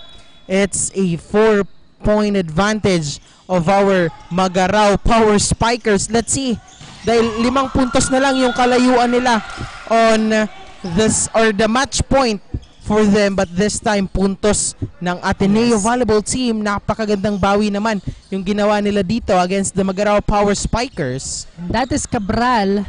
Speaker 3: it's a 4-point advantage of our Magaraw Power Spikers. Let's see, dahil 5 puntos na lang yung kalayuan nila on this or the match point for them, but this time puntos ng Ateneo Volleyball team. Napakagandang bawi naman yung ginawa nila dito against the Magaraw Power Spikers.
Speaker 2: That is Cabral.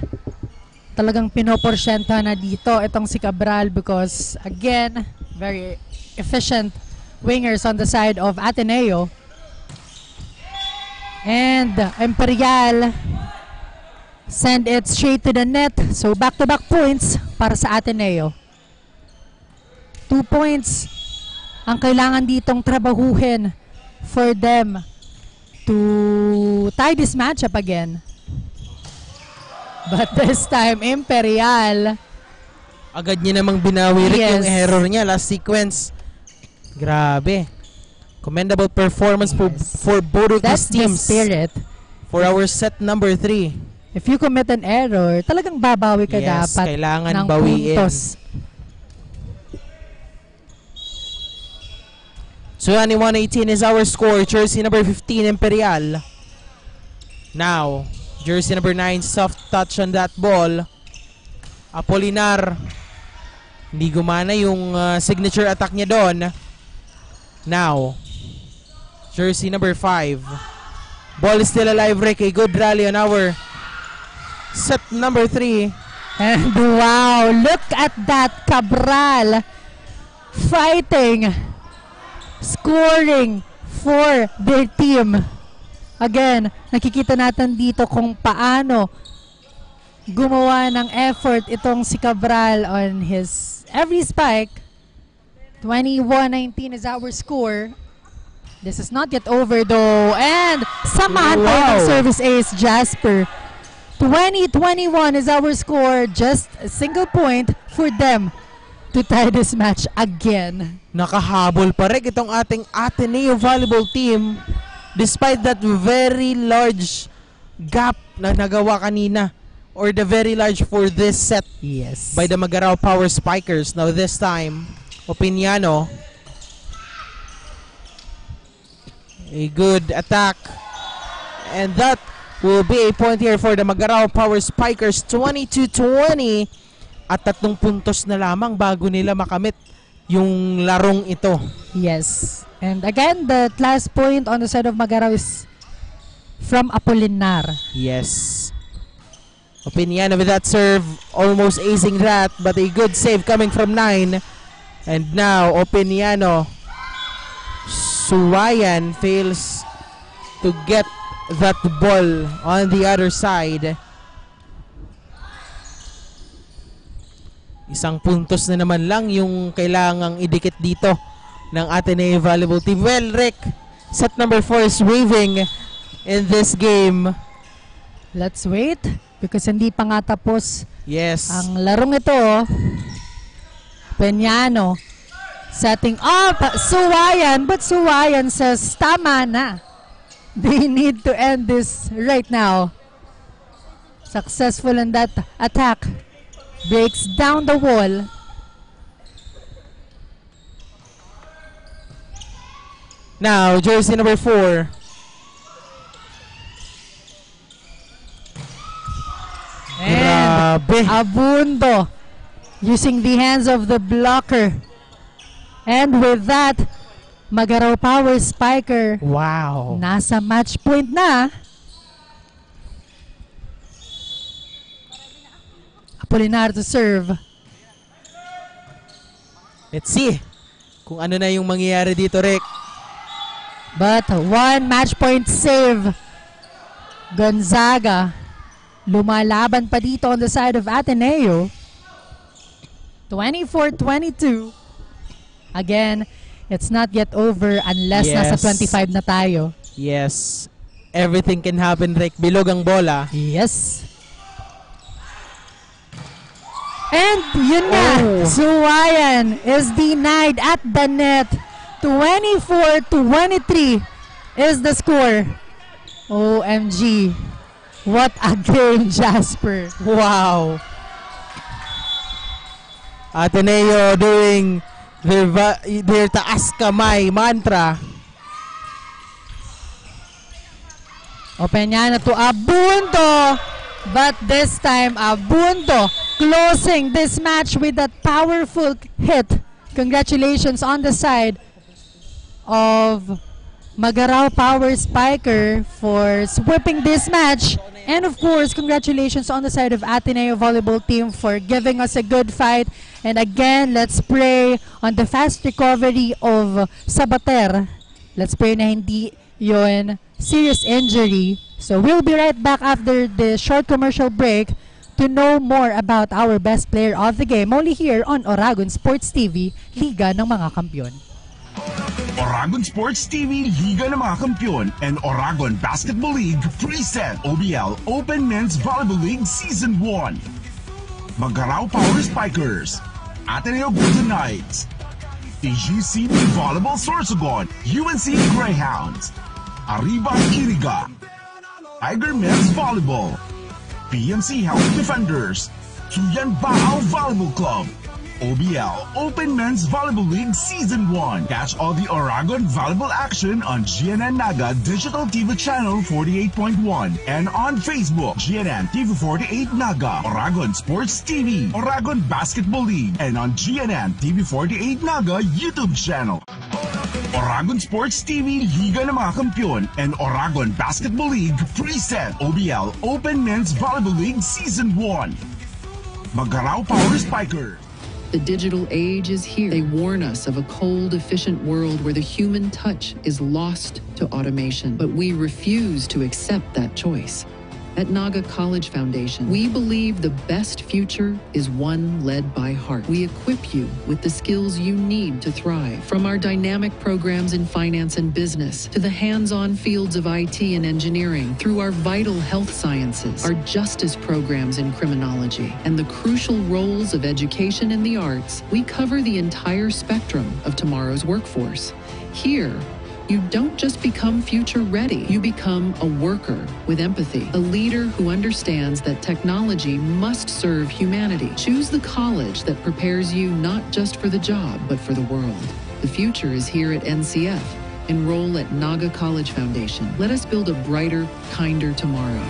Speaker 2: Talagang pinoporsyento na dito itong si Cabral because again, very efficient wingers on the side of Ateneo. And Imperial send it straight to the net. So back-to-back points para sa Ateneo. 2 points ang kailangan ditong trabahuhin for them to tie this matchup again. But this time, Imperial.
Speaker 3: Agad niya namang binawi, Rick, yung error niya last sequence. Grabe. Commendable performance for both of these teams.
Speaker 2: That's the spirit.
Speaker 3: For our set number 3.
Speaker 2: If you commit an error, talagang babawi ka dapat
Speaker 3: kailangan
Speaker 2: ng
Speaker 3: bawiin.
Speaker 2: puntos.
Speaker 3: So 21-18 is our score. Jersey number 15, Imperial. Now, jersey number 9, soft touch on that ball. Apolinar. Hindi gumana yung signature attack niya doon. Now, jersey number 5. Ball is still alive, Rick. A good rally on our set number 3.
Speaker 2: And wow, look at that. Cabral fighting, scoring for their team. Again, nakikita natin dito kung paano gumawa ng effort itong si Cabral on his every spike. 21-19 is our score. This is not yet over though. And samahan pa ng service ace, Jasper. 20-21 is our score. Just a single point for them to tie this match again.
Speaker 3: Nakahabol pa rin itong ating Ateneo Volleyball team despite that very large gap na nagawa kanina or the very large for this set by the Magaraw Power Spikers. Now this time, Opiniano, a good attack, and that will be a point here for the Magaraw Power Spikers. 22-20 at 3 puntos na lamang bago nila makamit yung larong ito.
Speaker 2: Yes. And again, the last point on the side of Magarao is from Apolinar.
Speaker 3: Yes. Opiniano with that serve, almost acing that, but a good save coming from 9. And now, Opiniano, Suwayan fails to get that ball on the other side. Isang puntos na naman lang yung kailangang idikit dito ng Ateneo Volleyball Team. Well, Rick, set number 4 is waving in this game.
Speaker 2: Let's wait because hindi pa nga tapos ang larong ito. Peñano setting up Suwayan, but Suwayan says tama na. They need to end this right now. Successful in that attack. Breaks down the wall.
Speaker 3: Now, jersey number 4.
Speaker 2: And Abundo using the hands of the blocker. And with that, Magarao Power Spiker.
Speaker 3: Wow.
Speaker 2: Nasa match point na. Apolinar to serve.
Speaker 3: Let's see kung ano na yung mangyayari dito, Rick.
Speaker 2: But one match point save. Gonzaga lumalaban pa dito on the side of Ateneo. 24-22. Again, it's not yet over unless nasa 25 na tayo.
Speaker 3: Yes. Everything can happen, Rick. Bilog ang bola.
Speaker 2: Yes. And yun nga, Suwayan is denied at the net. 24-23 is the score. OMG. What a game, Jasper.
Speaker 3: Wow. Ateneo doing their taas kamay mantra.
Speaker 2: Openiano to Abundo. But this time, Abundo closing this match with that powerful hit. Congratulations on the side of Magarao Power Spiker for sweeping this match. And of course, congratulations on the side of Ateneo Volleyball Team for giving us a good fight. And again, let's pray on the fast recovery of Sabater. Let's pray na hindi yon serious injury. So we'll be right back after the short commercial break to know more about our best player of the game only here on Oragon Sports TV, Liga ng mga Kampiyon.
Speaker 1: Oragon Sports TV, Liga ng mga Kampiyon, and Oragon Basketball League Preset OBL Open Men's Volleyball League Season 1. Magarao Power Spikers, Ateneo Golden Knights, TGCB Volleyball Sorsogon, UNC Greyhounds, Arriba Iriga, Tiger Men's Volleyball, PMC Health Defenders, Suyan Bao Volleyball Club, OBL Open Men's Volleyball League Season 1. Catch all the Oragon volleyball action on GNN Naga Digital TV Channel 48.1 and on Facebook, GNN TV 48 Naga, Oragon Sports TV, Oragon Basketball League, and on GNN TV 48 Naga YouTube channel. Oragon Sports TV, Liga ng mga Kampiyon, and Oragon Basketball League Preset OBL Open Men's Volleyball League Season 1. Magarao Power Spiker.
Speaker 6: The digital age is here. They warn us of a cold, efficient world where the human touch is lost to automation. But we refuse to accept that choice. At Naga College Foundation, we believe the best future is one led by heart. We equip you with the skills you need to thrive. From our dynamic programs in finance and business, to the hands-on fields of IT and engineering, through our vital health sciences, our justice programs in criminology, and the crucial roles of education and the arts, we cover the entire spectrum of tomorrow's workforce. Here, you don't just become future ready, you become a worker with empathy, a leader who understands that technology must serve humanity. Choose the college that prepares you not just for the job, but for the world. The future is here at NCF. Enroll at Naga College Foundation. Let us build a brighter, kinder tomorrow.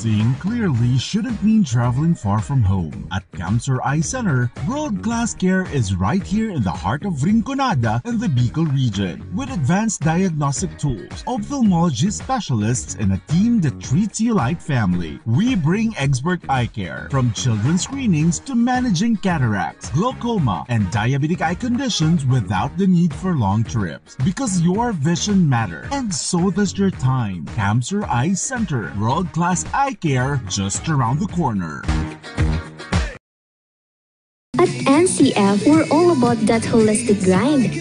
Speaker 1: Seeing clearly shouldn't mean traveling far from home. At Camsur Eye Center, world-class care is right here in the heart of Rinconada and the Bicol region. With advanced diagnostic tools, ophthalmology specialists, and a team that treats you like family, we bring expert eye care. From children's screenings to managing cataracts, glaucoma, and diabetic eye conditions without the need for long trips. Because your vision matters, and so does your time. Camsur Eye Center, world-class eye care just around the corner.
Speaker 7: At NCF, we're all about that holistic grind.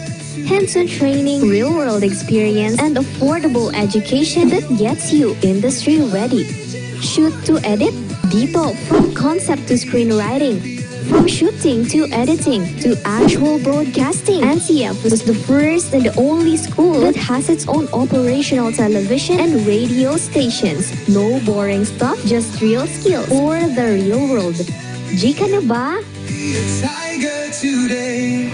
Speaker 7: Hands-on training, real-world experience, and affordable education that gets you industry-ready. Shoot to edit? Dito, from concept to screenwriting. From shooting to editing to actual broadcasting, NCF was the first and the only school that has its own operational television and radio stations. No boring stuff, just real skills for the real world. Jika na ba?
Speaker 5: Tiger today.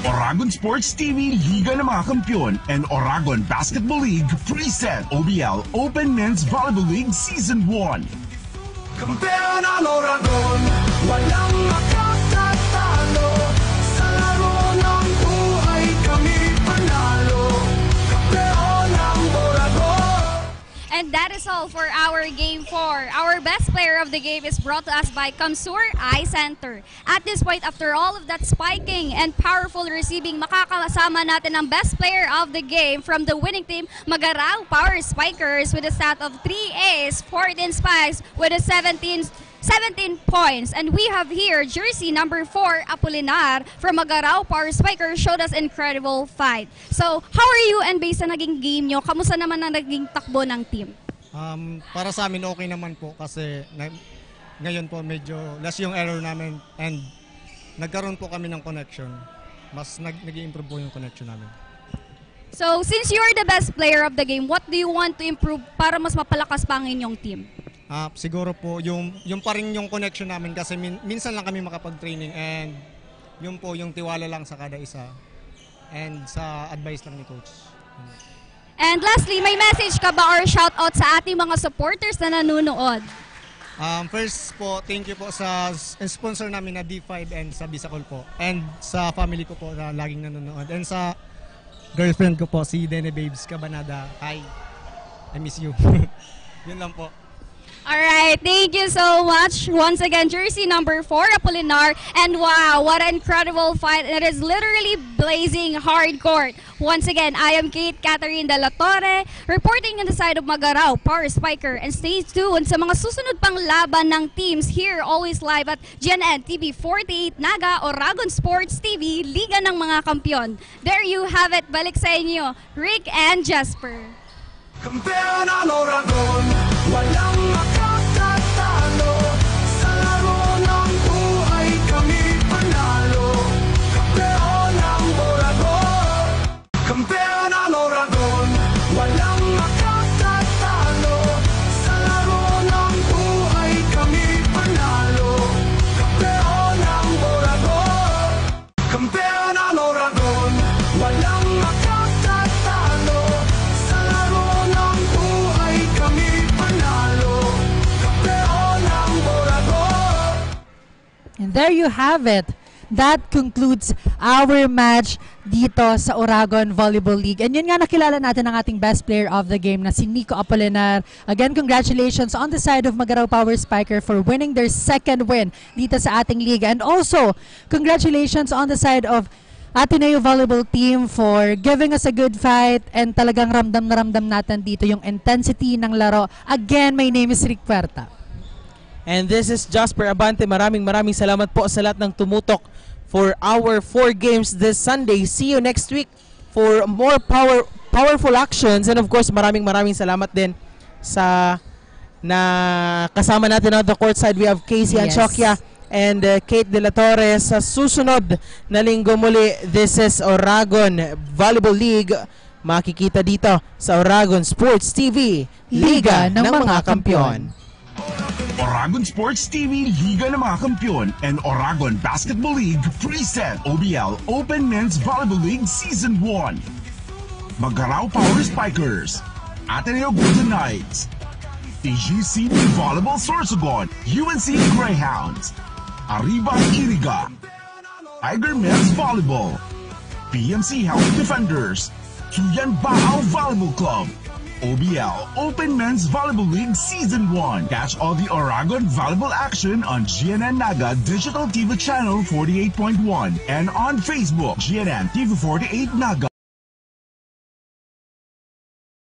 Speaker 1: Oragon Sports TV, Liga ng mga Kampiyon, and Oragon Basketball League present OBL Open Men's Volleyball League Season 1.
Speaker 5: Kampeon ang Oragon, walang makatatalo. Sa laro ng buhay kami panalo. Kampeon ang Oragon.
Speaker 14: And that is all for our Game 4. Our best player of the game is brought to us by Camsur Eye Center. At this point, after all of that spiking and powerful receiving, makakasama natin ang best player of the game from the winning team, Magarao Power Spikers, with a stat of 3 A's, 14 spikes, with a 17 points. And we have here jersey number 4, Apolinar from Magarao Power Spikers, showed us incredible fight. So, how are you, and based sa naging game nyo, kamusta naman ang naging takbo ng team?
Speaker 15: Para sa amin okay naman po kasi ngayon po medyo less yung error namin and nagkaroon po kami ng connection. Mas nag-i-improve po yung connection namin.
Speaker 14: So, since you're the best player of the game, what do you want to improve para mas mapalakas pa ang inyong team?
Speaker 15: Siguro po yung pa rin yung connection namin kasi minsan lang kami makapag-training and yun po yung tiwala lang sa kada isa and sa advice lang ni coach.
Speaker 14: And lastly, may message ka ba or shoutout sa ating mga supporters na nanonood?
Speaker 15: First po, thank you po sa sponsor namin na D5 and sa Bisacol po. And sa family ko po na laging nanonood. And sa girlfriend ko po, si Dene Babes Cabanada. Hi, I miss you. Yun lang po.
Speaker 14: Alright, thank you so much. Once again, jersey number 4, Apolinar. And wow, what an incredible fight. It is literally blazing hard court. Once again, I am Kate Catherine De La Torre, reporting on the side of Magarao Power Spiker. And stay tuned sa mga susunod pang laban ng teams here, always live at GNN TV 48 Naga, Oragon Sports TV, Liga ng mga Kampiyon. There you have it. Balik sa inyo, Rick and Jasper.
Speaker 5: Kampeon ang Oragon, walang makatatalo. Sa laro ng buhay kami panalo. Kampeon ang Oragon. Kampeon ang Oragon, walang makatatalo. Sa laro ng buhay kami panalo. Kampeon ang Oragon. Kampeon ang Oragon, walang makatatalo. Sa laro ng buhay kami panalo. Kampeon ang Oragon.
Speaker 2: And there you have it. That concludes our match dito sa Oragon Volleyball League. And yun nga, nakilala natin ang ating best player of the game na si Nico Apolinar. Again, congratulations on the side of Magarao Power Spiker for winning their second win dito sa ating league. And also, congratulations on the side of Ateneo Volleyball Team for giving us a good fight, and talagang ramdam na ramdam natin dito yung intensity ng laro. Again, my name is Rick Puerta.
Speaker 3: And this is Jasper Abante. Maraming salamat po sa lahat ng tumutok for our 4 games this Sunday. See you next week for more powerful actions. And of course, maraming salamat din sa na kasama natin on the court side. We have Casey Anchoquia and Kate De La Torre. Sa susunod na linggo muli, this is Oragon Volleyball League. Makikita dito sa Oragon Sports TV, Liga ng mga Kampiyon.
Speaker 1: Oragon Sports TV, Liga ng mga Kampiyon, and Oragon Basketball League present OBL Open Men's Volleyball League Season 1. Magarao Power Spikers, Ateneo Golden Knights, TGCB Volleyball Sorsogon, UNC Greyhounds, Arriba Iriga, Tiger Men's Volleyball, PMC Health Defenders, Suyan Baao Volleyball Club, OBL Open Men's Volleyball League Season 1. Catch all the Oragon volleyball action on GNN Naga Digital TV Channel 48.1 and on Facebook, GNN TV 48 Naga.